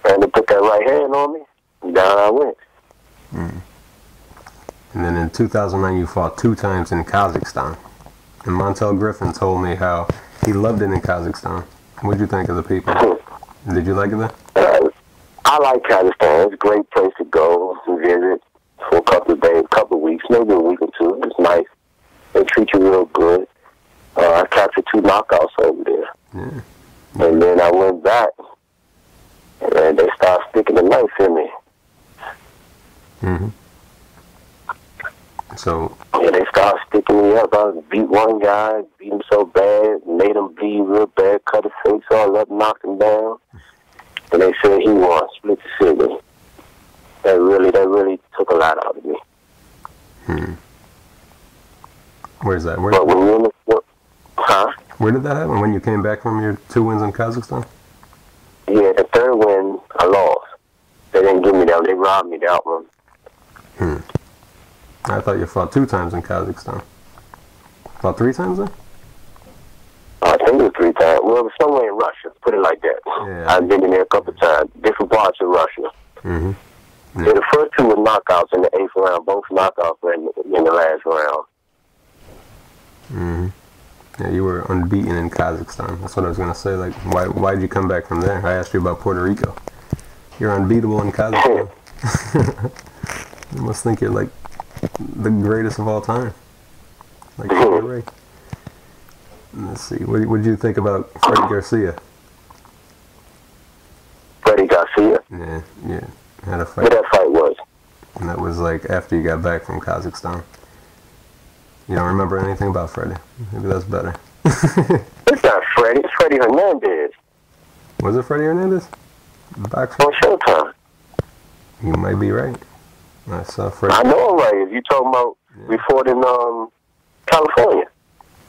And they put that right hand on me, and down I went. And then in 2009, you fought 2 times in Kazakhstan. And Montel Griffin told me how he loved it in Kazakhstan. What'd you think of the people? Did you like it there? I like Kazakhstan. It's a great place to go and visit for a couple of days, couple of weeks, maybe a week or two. It's nice. They treat you real good. I captured 2 knockouts over there. Yeah. And then I went back, and they started sticking the knife in me. So... Yeah, they started sticking me up. I beat one guy, beat him so bad, made him bleed real bad, cut his face all up, knocked him down. And they said he won, split decision. That really took a lot out of me. Where's that? But when you're in the... Where did that happen? When you came back from your 2 wins in Kazakhstan? Yeah, the 3rd win, I lost. They didn't give me that one. They robbed me that one. I thought you fought 2 times in Kazakhstan. Fought 3 times then? I think it was 3 times. Well, it was somewhere in Russia. Put it like that. Yeah. I've been in there a couple of times. Different parts of Russia. Yeah. Yeah, the first 2 were knockouts in the 8th round. Both knockouts were in the last round. Yeah, you were unbeaten in Kazakhstan. That's what I was going to say. Like, why'd you come back from there? I asked you about Puerto Rico. You're unbeatable in Kazakhstan. You must think you're like the greatest of all time. Like Freddie Ray. Let's see. What did you think about Freddie Garcia? Freddie Garcia? Yeah. Had a fight. What that fight was? And that was like after you got back from Kazakhstan. You don't remember anything about Freddie? Maybe that's better. It's not Freddie. It's Freddie Hernandez. Was it Freddie Hernandez? Boxer? On Showtime. You might be right. I saw Freddie. I know I'm right. You talking about we fought in California.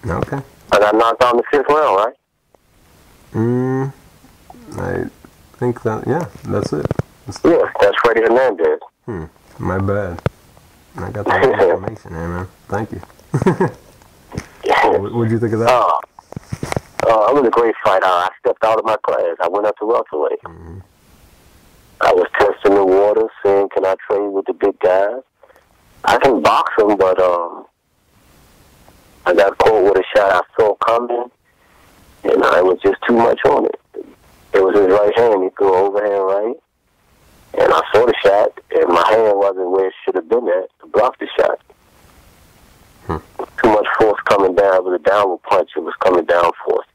Okay. I got knocked out in the 5th round, right? I think that, yeah, that's it. Yeah, that's Freddie Hernandez. My bad. I got the right information there, man. Thank you. What'd you think of that? It was a great fight. I stepped out of my class. I went up to welterweight. I was testing the water, saying, can I train with the big guys? I can box them, but I got caught with a shot I saw coming, and I was just too much on it. It was his right hand. He threw overhand right, and I saw the shot, and my hand wasn't where it should have been at to block the shot. Too much force coming down. It was a downward punch. It was coming down force.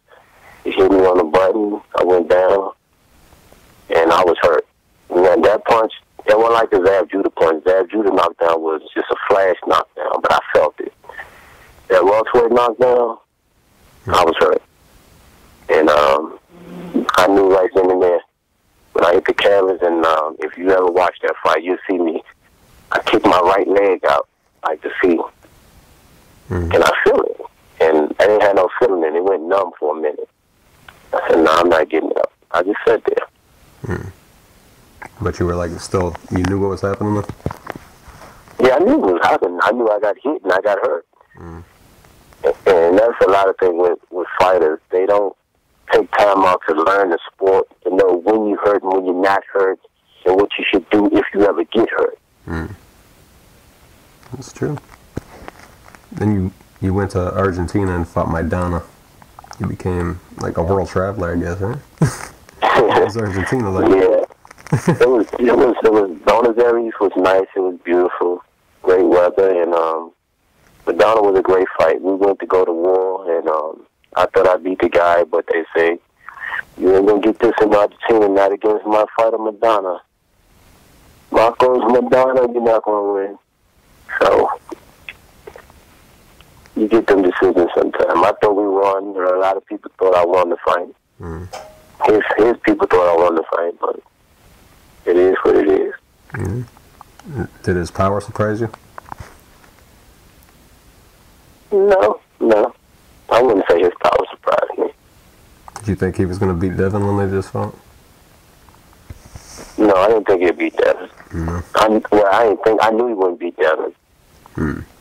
He hit me on the button. I went down, and I was hurt. And that punch, it wasn't like the Zab Judah punch. Zab Judah knockdown was just a flash knockdown, but I felt it. That welterweight knockdown, I was hurt. And I knew right then and there when I hit the canvas, and if you ever watch that fight, you'll see me. I kicked my right leg out, like to see. And I feel it. And I didn't have no feeling in it. It went numb for a minute. I said, no, I'm not getting up. I just sat there. But you were like, still, you knew what was happening though? Yeah, I knew what was happening. I knew I got hit and I got hurt. And that's a lot of things with fighters. They don't take time out to learn the sport, to know when you're hurt and when you're not hurt, and what you should do if you ever get hurt. That's true. Then you went to Argentina and fought Maidana. You became like a world traveler, I guess, right? What was Argentina like? Yeah. It was Buenos Aires was nice, it was beautiful, great weather, and Maidana was a great fight. We went to go to war, and I thought I beat the guy, but they say, you ain't gonna get this in Argentina, not against my fighter Maidana. Marcos Maidana, you're not gonna win. So you get them decisions sometimes. I thought we won. A lot of people thought I won the fight. His people thought I won the fight, but it is what it is. Did his power surprise you? No. I wouldn't say his power surprised me. Did you think he was going to beat Devin when they just fought? No, I didn't think he'd beat Devin. I knew he wouldn't beat Devin.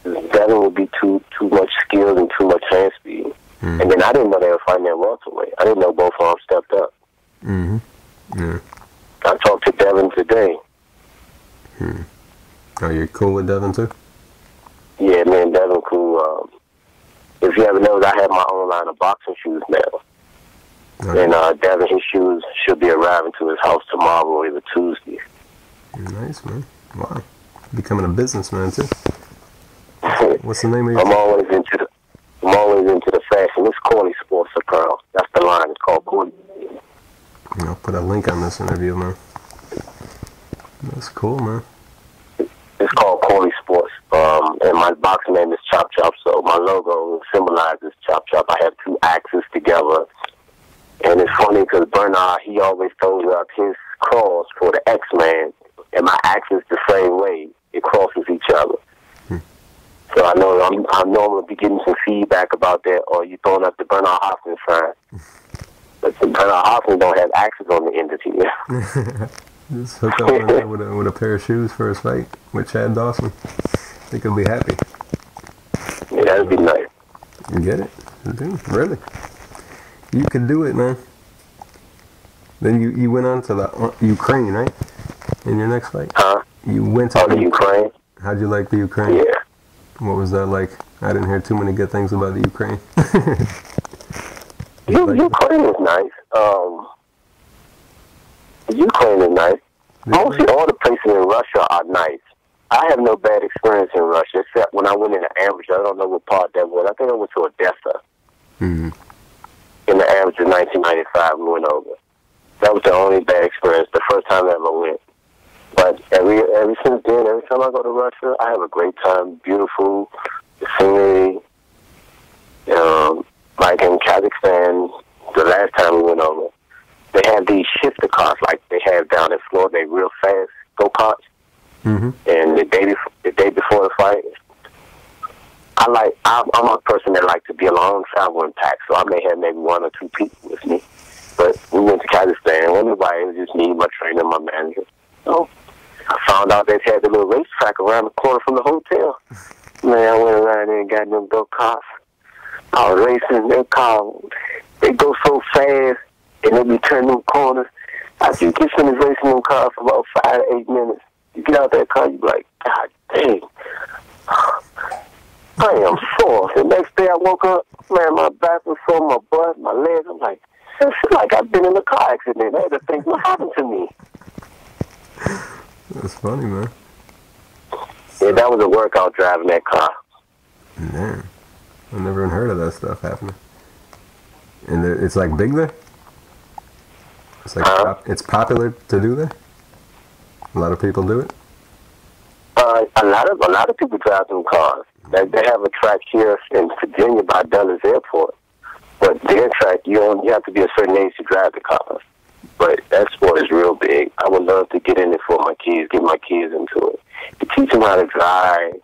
Devin would be too much skill and too much hand speed. And then I didn't know they were fighting that welterweight. I didn't know both of them stepped up. I talked to Devin today. Are you cool with Devin too? Yeah, man, Devin cool. If you ever noticed, I have my own line of boxing shoes now. And Devin, his shoes should be arriving to his house tomorrow or either Tuesday. Nice, man. Wow. Becoming a businessman too. What's the name of your I'm always into the fashion. It's Corley Sports Apparel. That's the line. It's called Corley. I'll put a link on this interview, man. That's cool, man. It's called Corley Sports. And my boxing name is Chop Chop, so my logo symbolizes Chop Chop. I have two axes together. And it's funny because Bernard, he always throws up his cross for the X-Man, and my axe is the same way. It crosses each other. So I know I'm normally be getting some feedback about that, or you throwing up the Bernard Hoffman sign. But the Bernard Hoffman don't have axes on the end of it. Just hook up with a pair of shoes for his fight with Chad Dawson. He could be happy. Yeah, that'd be nice. You get it? Dude, really? You can do it, man. Then you went on to the Ukraine, right? In your next fight? Huh? You went to the Ukraine? How'd you like the Ukraine? Yeah. What was that like? I didn't hear too many good things about the Ukraine. Ukraine is nice. Ukraine is nice. Mostly all the places in Russia are nice. I have no bad experience in Russia, except when I went into amateur. I don't know what part that was. I think I went to Odessa. Mm-hmm. In the amateur 1995, we went over. That was the only bad experience, the first time I ever went. But ever since then, every time I go to Russia, I have a great time. Beautiful, the scenery. Like in Kazakhstan, the last time we went over, they have these shifter cars like they have down in Florida. They real fast go-karts. Mm-hmm. And the day before the fight, I'm a person that like to be alone, travel in packs. So I may have maybe one or two people with me. But we went to Kazakhstan. Wasn't nobody. It was just me, my trainer, my manager. So I found out they had the little racetrack around the corner from the hotel. Man, I went around there and got them go-karts. I was racing their car. They go so fast, and they be turning them corners. After you get finished racing them cars for about 5 to 8 minutes, you get out that car, you be like, God dang, I am sore. The next day I woke up, man, my back was sore, my butt, my legs. I'm like, it feels like I've been in a car accident. I had to think, what happened to me? That's funny, man. Yeah, that was a workout driving that car. Man, I've never even heard of that stuff happening. And it's like big there? It's like it's popular to do there? A lot of people do it? A lot of people drive them cars. They have a track here in Virginia by Dulles Airport. But their track, you have to be a certain age to drive the cars. But that sport is real big. I would love to get in it for my kids, get my kids into it. To teach them how to drive,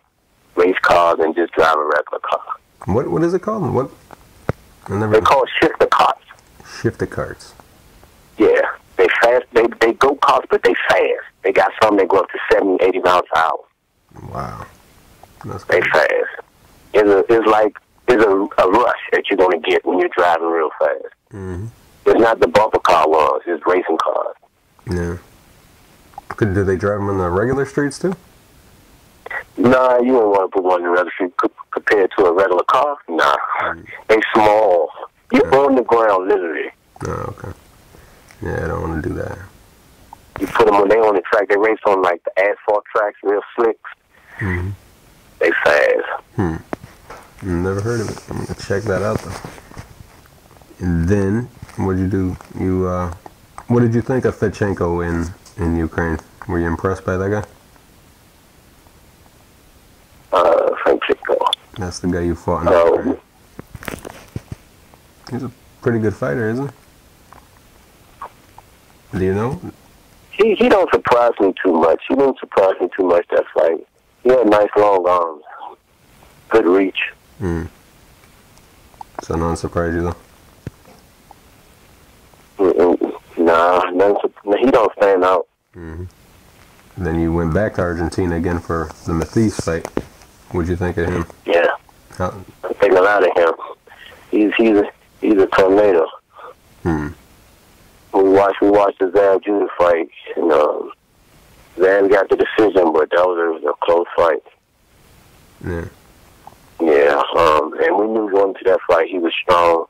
race cars, and just drive a regular car. What is it called? What? They're called shifter carts. Shifter carts. Yeah. They fast. They go carts, but they fast. They got some that go up to 70, 80 miles an hour. Wow. That's they cool. fast. It's a rush that you're going to get when you're driving real fast. Mm-hmm. It's not the bumper car ones. It's racing cars. Yeah. Do they drive them on the regular streets too? Nah, you don't want to put one in the regular street compared to a regular car. Nah. They small. You're on the ground, literally. Oh, okay. Yeah, I don't want to do that. You put them on the track. They race on like the asphalt tracks, real slicks. Mm-hmm. They fast. Never heard of it. I'm gonna check that out though. And then, what did you do? What did you think of Fedchenko in Ukraine? Were you impressed by that guy? Fedchenko. That's the guy you fought in Ukraine. He's a pretty good fighter, isn't he? Do you know? He don't surprise me too much. He didn't surprise me too much that fight. He had nice long arms. Good reach. So none surprised you though? Nah, he don't stand out. Then you went back to Argentina again for the Matisse fight. What'd you think of him? Yeah. I think a lot of him. He's a tornado. We watched the Zab Judah fight, and Zab got the decision, but that was a close fight. Yeah. Yeah, and we knew going to that fight he was strong.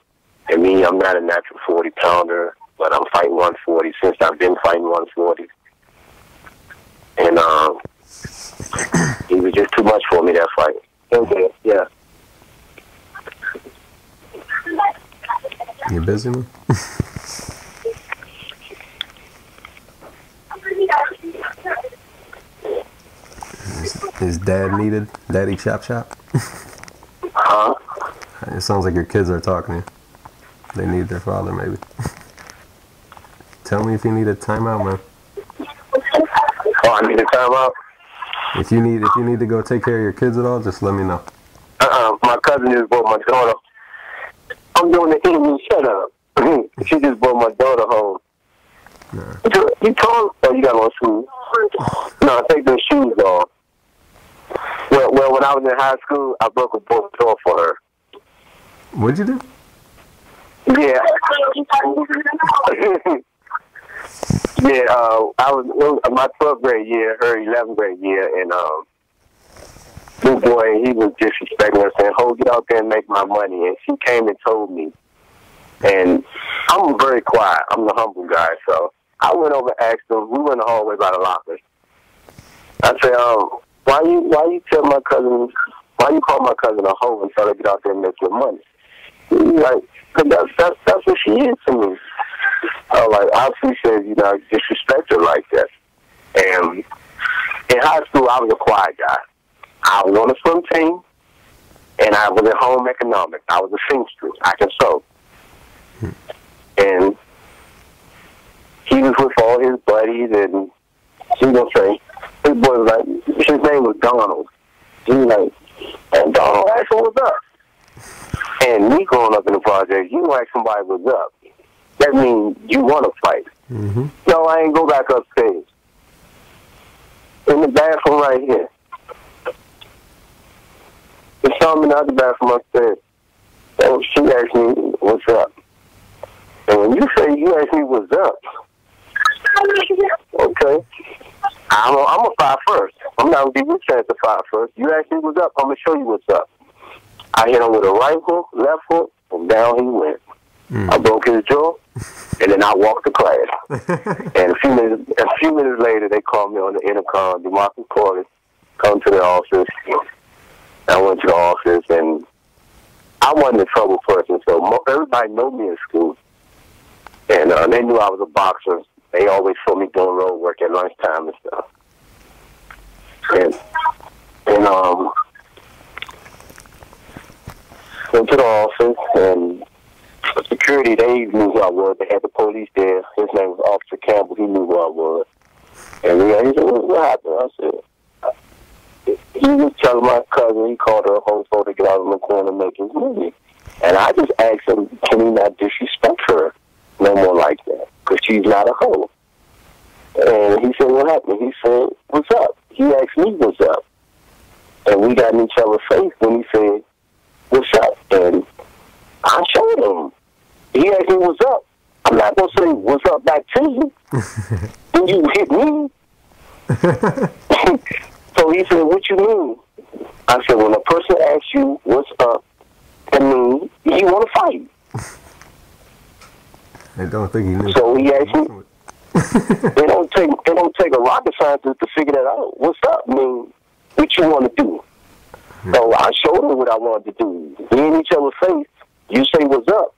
And me, I'm not a natural 40-pounder, but I'm fighting 140 since I've been fighting 140. And he was just too much for me that fight. Okay, yeah. You busy, man? Is dad needed? Daddy chop chop? Huh? It sounds like your kids are talking to you. They need their father, maybe. Tell me if you need a timeout, man. Oh, I need a timeout? If you need to go take care of your kids at all, just let me know. My cousin just brought my daughter. I'm doing the evening. Shut up. She just brought my daughter home. Nah. You told her, oh, you got on shoes. No, take those shoes off. Well, when I was in high school, I broke a both door for her. What'd you do? Yeah. Yeah, I was my 12th grade year, her 11th grade year, and this boy, he was disrespecting her, saying, "Ho, get out there and make my money." And she came and told me. And I'm very quiet. I'm the humble guy, so I went over and asked him. We were in the hallway by the lockers. I said, why you tell my cousin, why you call my cousin a hoe and tell her to get out there and make your money? He's like, cause that's what she is to me. Like, I appreciate, you know, disrespect her like that. And in high school, I was a quiet guy. I was on the swim team, and I was at home economics. I was a seamstress. I can sew. And he was with all his buddies, and he was going to say, his boy was like, his name was Donald. He was like, and Donald, ask him what's up. And me growing up in the project, you ask somebody what's up. That means you want to fight. Mm-hmm. No, I ain't go back upstairs. In the bathroom right here. There's something in the other bathroom upstairs. And she asked me, what's up? And when you say you ask me what's up, okay, I'm a 5'1". I'm not going to give you a chance to 5'1". You ask me what's up, I'm going to show you what's up. I hit him with a right hook, left hook, and down he went. I broke his jaw, and then I walked to class. And a few minutes later, they called me on the intercom. DeMarcus Corley come to the office. I went to the office, and I wasn't a trouble person, so everybody knew me in school. And they knew I was a boxer. They always saw me doing road work at lunchtime and stuff. And went to the office, and security, they knew who I was. They had the police there. His name was Officer Campbell. He knew who I was. And he said, what happened? I said, he was telling my cousin, he called her a hoe to get out of the corner and make his money. And I just asked him, can he not disrespect her no more like that? Because she's not a hoe. And he said, what happened? He said, what's up? He asked me what's up. And we got in each other's face when he said, what's up? And I showed him. He asked me what's up. I'm not going to say what's up back to you. Then you hit me. So he said, what you mean? I said, when a person asks you what's up, that means you want to fight. I don't think he knew. So he asked me. It don't take a rocket scientist to figure that out. What's up mean what you want to do. So I showed him what I wanted to do. We in each other's face. You say what's up.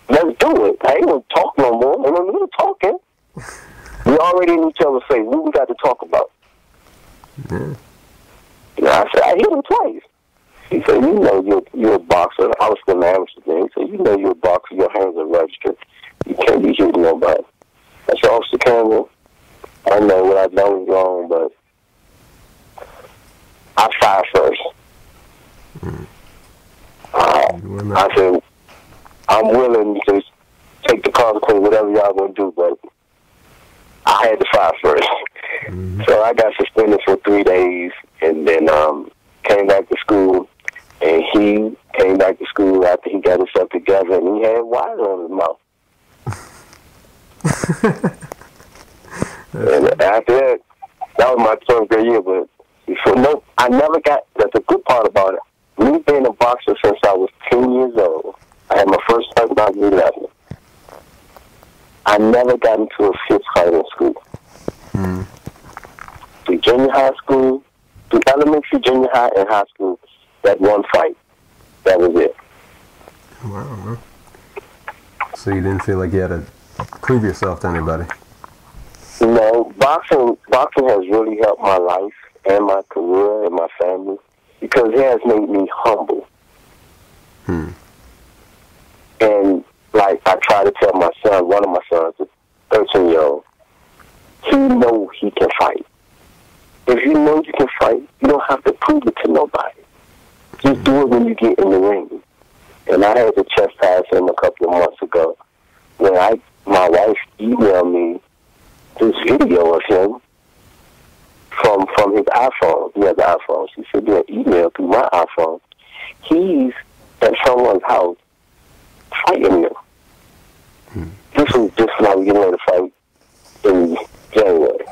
Let's do it. I ain't gonna talk no more. Ain't no need talking. We already in each other's face. What we got to talk about? Yeah. I said, I hit him twice. He said, you know you're a boxer. I was still amateur then. He said, you know you're a boxer. Your hands are registered. You can't be hitting nobody. I said, Officer Campbell, I know what I've done was wrong, but I fired first. I said, I'm willing to take the consequence, whatever y'all gonna do, but I had to fire first. So I got suspended for 3 days, and then came back to school, and he came back to school after he got himself together, and he had wire on his mouth. And after that, that was my 12th grade year, but so no, I never got, that's the good part about it. Me being a boxer since I was 10 years old, I had my first fight when I was 11. I never got into a fist fight in school. Through junior high school, through elementary, junior high, and high school, that one fight. That was it. Wow. So you didn't feel like you had to prove yourself to anybody? No, boxing has really helped my life and my career and my family because it has made me humble. And like I try to tell my son, one of my sons, a 13-year-old, he knows he can fight. If you know you can fight, you don't have to prove it to nobody. Just do it when you get in the ring. And I had to chastise him a couple of months ago when my wife emailed me this video of him from his iPhone. He has an iPhone. She said, "Do an email through my iPhone. He's at someone's house fighting them." This was just when I was getting ready to fight in January.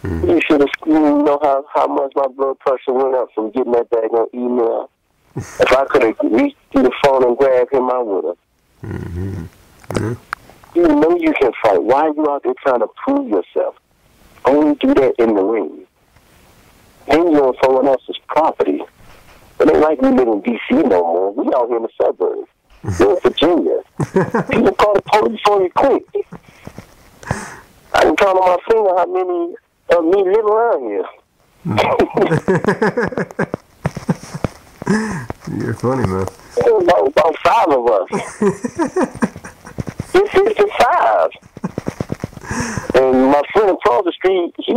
You should have know how much my blood pressure went up from getting that daggone email. If I could have reached through the phone and grabbed him, I would have. You know you can fight. Why are you out there trying to prove yourself? Only do that in the ring. Then ain't like we live in D.C. no more. We out here in the suburbs. We're in Virginia. People call the police on you quick. I can count on my finger how many of me live around here. You're funny, man. About 5 of us. It's 5. And my friend across the street, he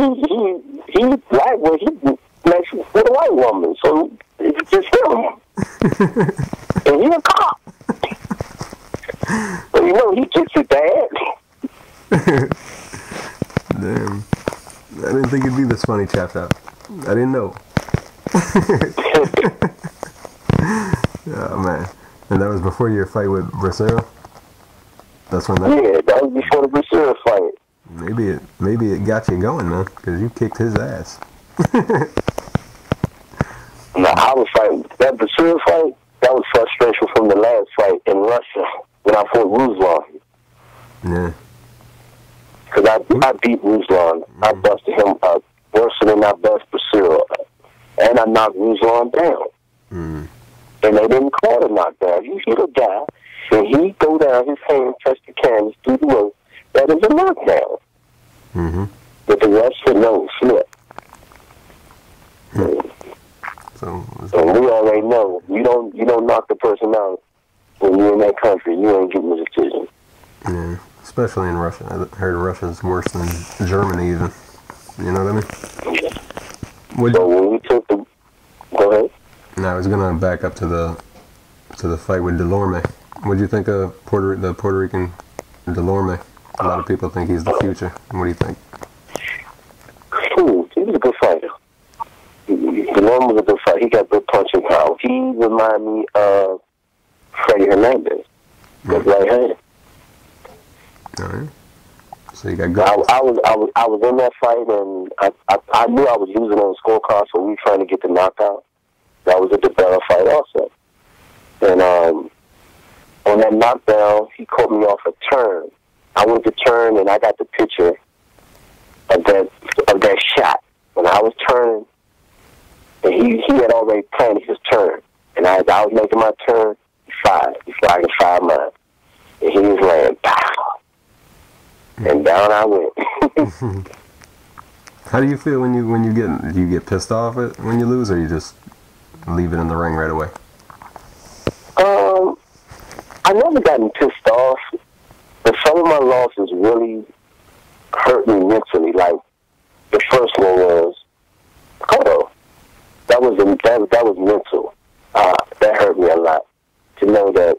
black, but he next with a white woman, so it's just him. And he a cop. But you know, he gets it bad. Damn. I didn't think it'd be this funny, Chap Chap. I didn't know. Oh, man. And that was before your fight with Bracero? That's when that... Yeah, that was before the Bracero fight. Maybe it got you going, man, because you kicked his ass. No, I was fighting. That Bracero fight, that was frustration from the last fight in Russia when I fought Ruslan. Yeah. Because I beat Ruslan. I busted him up worse than I busted Bracero up. And I knocked Ruslan down. And they didn't call it a knockdown. You hit a guy, and he go down, his hand touch the canvas through the roof. That is a knockdown. But the rest of no slip. So we already know you don't knock the person out when you're in that country. You ain't getting the decision. Yeah, especially in Russia. I heard Russia's worse than Germany even. You know what I mean? Yeah. So when we took the, go ahead. No, I was gonna back up to the fight with Delorme. What do you think of the Puerto Rican Delorme? A lot of people think he's the future. What do you think? He was a good fighter. Delorme was a good fighter. He got good punching power. He reminded me of Freddie Hernandez, with right hand. All right. So you got good. I was in that fight, and I knew I was losing on the scorecard, so we were trying to get the knockout. That was a DeBella fight also. And on that knockdown, he caught me off a turn. I went to turn, and I got the picture of that shot. When I was turning, and he had already planned his turn. And as I was making my turn, he fired. He fired 5 miles. And he was laying, pow. And down I went. How do you feel when you do you get pissed off when you lose, or you just leave it in the ring right away? I never gotten pissed off, but some of my losses really hurt me mentally. Like the first one was Cotto. That was mental. That hurt me a lot to know that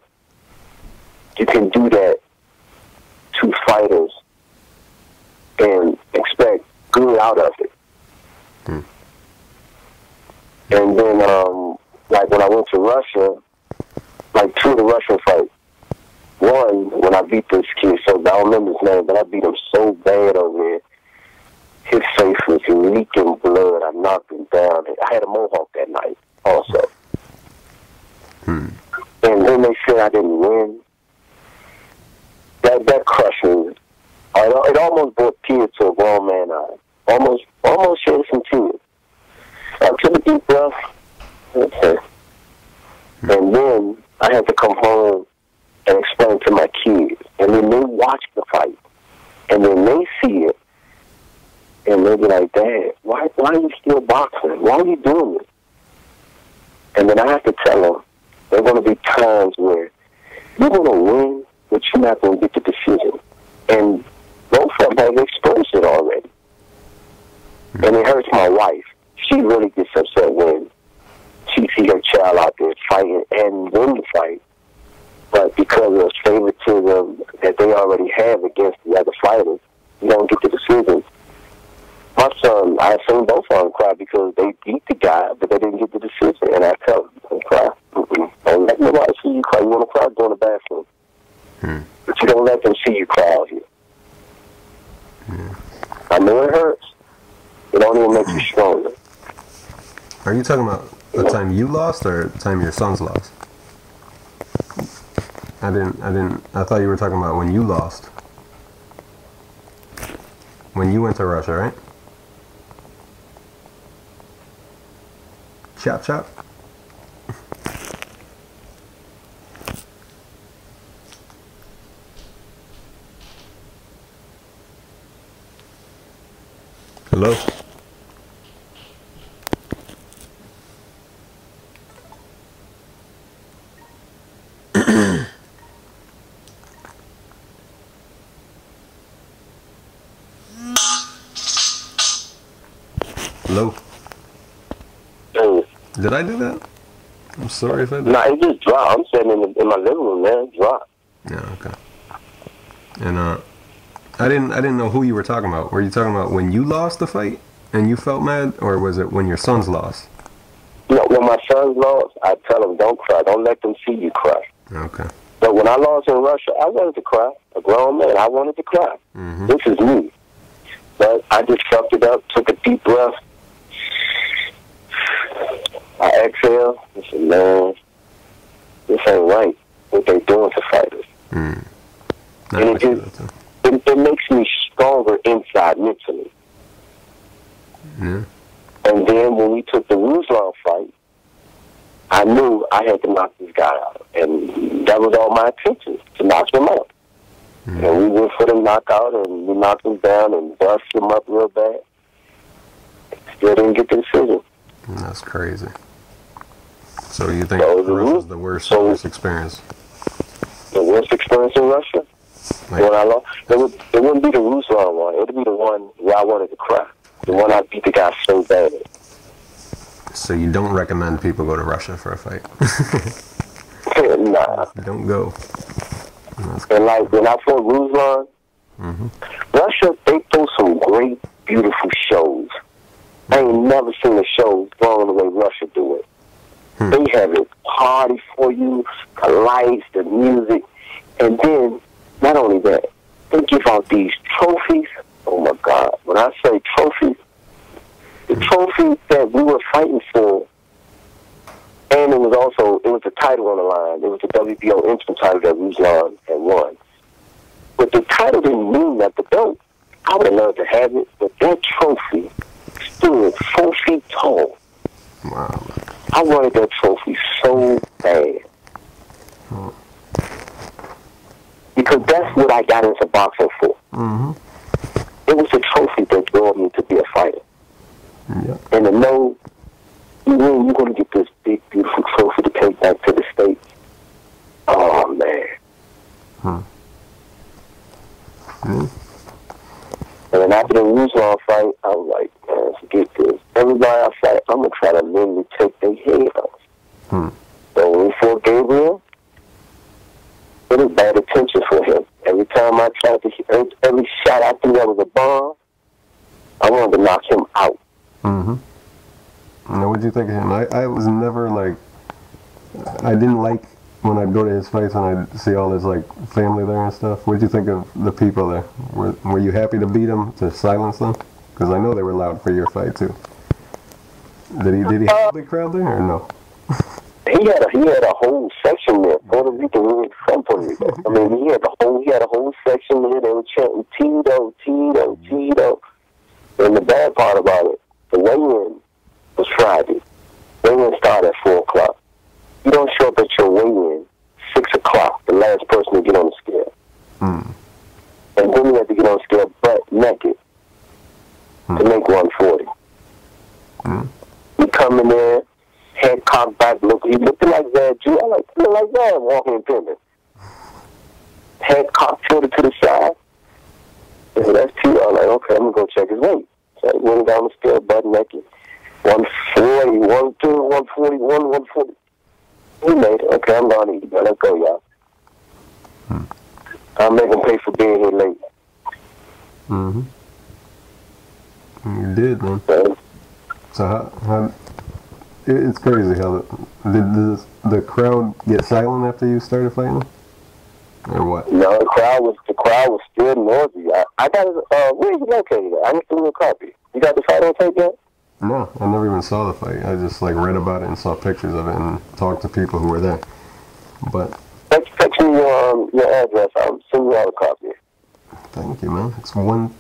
you can do that to fighters and expect good out of it. And then, like when I went to Russia, like 2 of the Russian fights. One, when I beat this kid, so I don't remember his name, but I beat him so bad over there. His face was leaking blood. I knocked him down. I had a mohawk that night also. And then they said I didn't win. That crushed me. It almost brought tears to a grown man's eye. Almost shed some tears. I took a deep breath. Okay. And then I had to come home and explain to my kids. And then they watch the fight. And then they see it. And they be like, Dad, why are you still boxing? Why are you doing this? And then I have to tell them, there are going to be times where you're going to win, but you're not going to get the decision. And both of them have experienced it already. And it hurts my wife. She really gets upset when she sees her child out there fighting and win the fight. But because of favoritism that they already have against the other fighters, you don't get the decision. My son, I have seen both of them cry because they beat the guy, but they didn't get the decision. And I tell them, don't cry. Don't let nobody see you cry. You want to cry, go in the bathroom. But you don't let them see you cry out here. I know it hurts. It don't even make you stronger. Are you talking about the time you lost or the time your sons lost? I thought you were talking about when you lost. When you went to Russia, right? Chop chop. Hello? Hello? Hey. Did I do that? I'm sorry if I did. Nah, it just dropped. I'm sitting in my living room, man. It dropped. Yeah, okay. And I didn't know who you were talking about. Were you talking about when you lost the fight and you felt mad, or was it when your sons lost? No, when my sons lost, I tell them, don't cry. Don't let them see you cry. Okay. But when I lost in Russia, I wanted to cry. A grown man, I wanted to cry. Mm-hmm. This is me. But I just sucked it up, took a deep breath. I exhaled. I said, man, this ain't right. What they doing to fighters. Mm. And it makes me stronger inside mentally. Yeah. And then when we took the Ruslan fight, I knew I had to knock this guy out. And that was all my intention, to knock him out. Mm. And we went for the knockout, and we knocked him down and busted him up real bad. Still didn't get the decision. That's crazy. So you think Russia's the worst experience? The worst experience in Russia? Like, when I lost, it wouldn't be the Ruslan one. It would be the one where I wanted to cry. The one I beat the guy so bad. So you don't recommend people go to Russia for a fight? Nah. Don't go. And like when I fought Ruslan, Russia, they throw some great, beautiful shows. I ain't never seen a show thrown the way Russia do it. They have a party for you, the lights, the music, and then, not only that, they give out these trophies. Oh my God, when I say trophies, the trophies that we were fighting for, and it was a title on the line. It was the WBO interim title that Ruslan had won. But the title didn't mean that the belt. I would have loved to have it, but that trophy stood 4 feet tall. Wow. I wanted that trophy so bad. Because that's what I got into boxing for. It was a trophy that drove me to be a fighter. Yeah. And to know you're going to get this big, beautiful trophy to take back to the States. Oh, man. And then after the Ruslan fight, I was like, man, forget this. Everybody I fight, I'm going to try to literally take their head off. So when we fought Gabriel, it was bad attention for him. Every time I tried to hit, every shot I threw that was a bomb, I wanted to knock him out. Now, what did you think of him? I was never like, I didn't like when I'd go to his fights and I'd see all his like family there and stuff. What did you think of the people there? Were you happy to beat them, to silence them? Because I know they were loud for your fight too. Did he have a big crowd there or no? He had a whole section there. Puerto Rico, we were from Puerto Rico. I mean, he had a whole section there. They were chanting Tito, Tito, Tito. And the bad part about it, the weigh-in was Friday. Weigh-in started at 4 o'clock. You don't show up at your weigh-in 6 o'clock, the last person to get on the scale. And then you have to get on the scale butt naked to make 140. He come in there, head cocked back, he looked like that Jew. I like that walking in Pittman. Head cocked, tilted to the side. I said, that's Tito. I'm like, okay, I'm going to go check his weight. So I went down the scale, butt naked. 140, 140, 141, 140. He made it. Okay, I'm going to eat. Let's go, y'all. I'll make him pay for being here late. You did, man. So how it's crazy how did the crowd get silent after you started fighting, or what? No, the crowd was still noisy. I got where is it located at? I need to do a copy. You got the fight on tape yet? No, I never even saw the fight. I just like read about it and saw pictures of it and talked to people who were there. But text me your address. I'll send you out a copy. Thank you, man. It's one.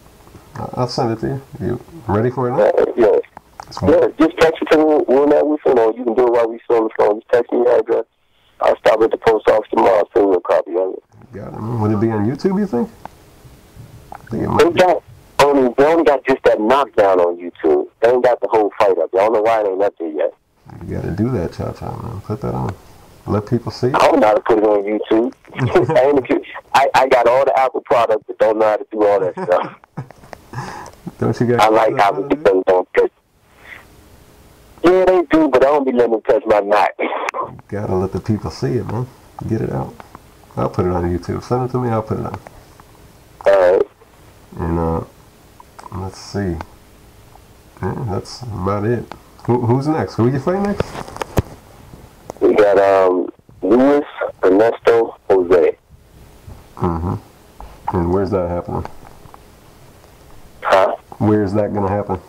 I'll send it to you. You ready for it now? Yeah. Just text it to me whenever we film, or you can do it while we still on the phone. Just text me your address. I'll stop at the post office tomorrow. I'll send you a copy of it. Got it, man. Would it be on YouTube, you think? They They only got just that knockdown on YouTube. They ain't got the whole fight up. I don't know why it ain't up there yet. You gotta do that, Cha-Cha, man. Put that on. Let people see it. I don't know how to put it on YouTube. I got all the Apple products, but don't know how to do all that stuff. Don't you guys? I like Apple because don't touch. Yeah, they do, but I don't be letting them touch my Mac. You gotta let the people see it, man. Get it out. I'll put it on YouTube. Send it to me. I'll put it on. Alright. And let's see. Yeah, that's about it. Who's next? Who you fight next? We got Luis, Ernesto, Jose. And where's that happening? Huh? Where's that gonna happen?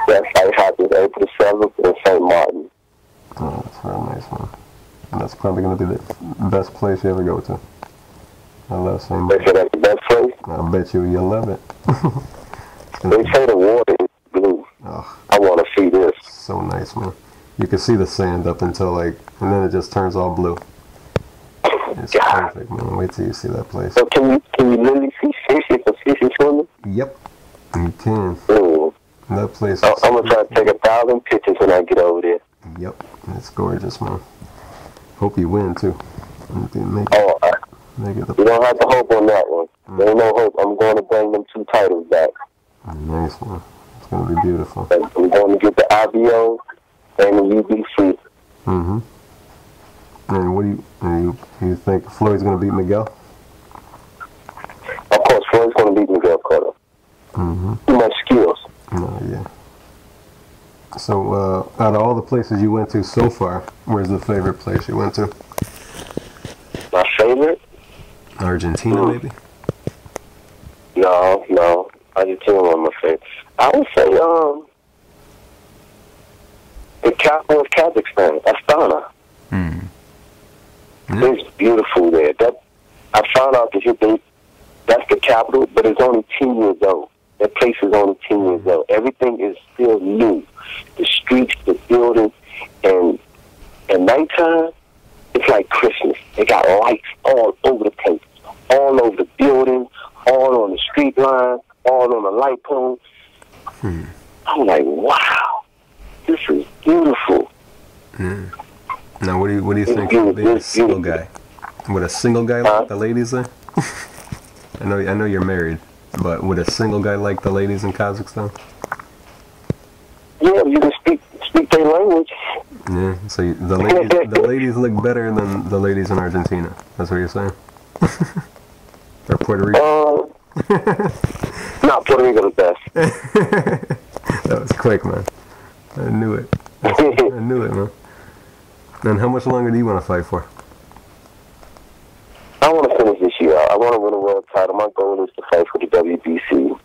That fight happens April 7th in St. Martin. Oh, that's real nice, man. And that's probably gonna be the best place you ever go to. I love St. Martin. They say that's the best place? I bet you'll love it. They say the water is blue. Oh, I want to see this. so nice, man. You can see the sand up until and then it just turns all blue. It's God. perfect, man. Wait till you see that place. So can you literally see fishes and fishes swimming? Yep, you can. Ooh. That place. I'm gonna try to take 1,000 pictures when I get over there. Yep, it's gorgeous, man. Hope you win too. Make it You don't have to hope on that one. There ain't no hope. I'm going to bring them 2 titles back. Nice, man. It's gonna be beautiful. I'm going to get the IBO and the UBC. And what do you think Floyd's gonna beat Miguel? Of course, Floyd's going to beat Miguel Cotto. Too much skills. Oh, yeah. So, out of all the places you went to so far, where's the favorite place you went to? My favorite? Argentina, maybe? No. Argentina was my favorite. I would say, the capital of Kazakhstan, Astana. It's beautiful there. I found out that that's the capital, but it's only 10 years old. That place is only 10 years old. Everything is still new. The streets, the buildings, and at nighttime, it's like Christmas. They got lights all over the place, all over the building, all on the street line, all on the light pole. I'm like, wow, this is beautiful. Now, what do you think of being a single guy? Would a single guy like the ladies there? I know you're married, but would a single guy like the ladies in Kazakhstan? Yeah, you can speak their language. Yeah, so the ladies look better than the ladies in Argentina. That's what you're saying? Or Puerto Rico? Not Puerto Rico the best. That was quick, man. I knew it. I knew it, man. And how much longer do you want to fight for? I want to finish this year. I want to win a world title. My goal is to fight for the WBC.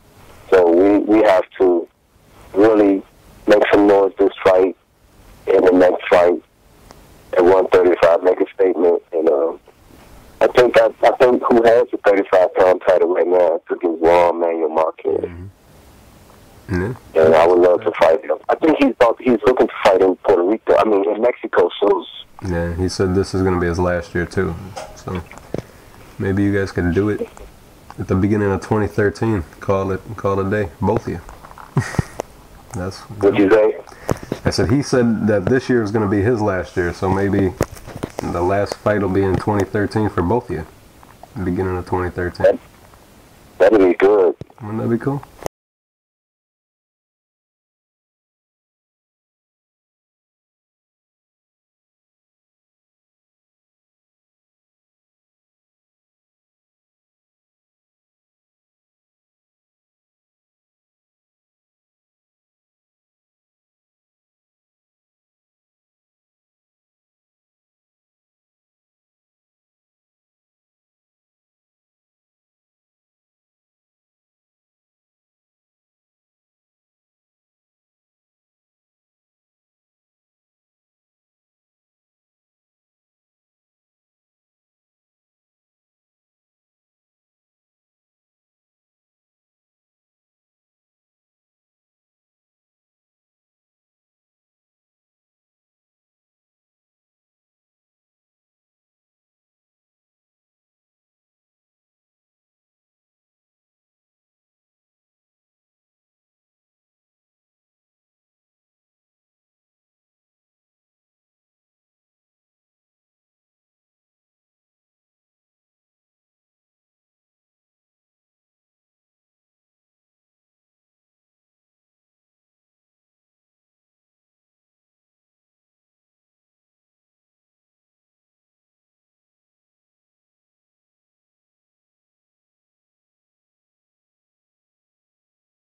So we have to really make some noise this fight and the next fight at 135. Make a statement, and I think who has the 35-pound title right now, I think is Juan Manuel Marquez. And I would love to fight him. I think he's looking to fight in Puerto Rico. I mean, in Mexico soon. Yeah, he said this is going to be his last year too. So maybe you guys can do it at the beginning of 2013. Call it a day, both of you. What'd you say? I said he said that this year is going to be his last year, so maybe the last fight will be in 2013 for both of you. Beginning of 2013. That'd be good. Wouldn't that be cool?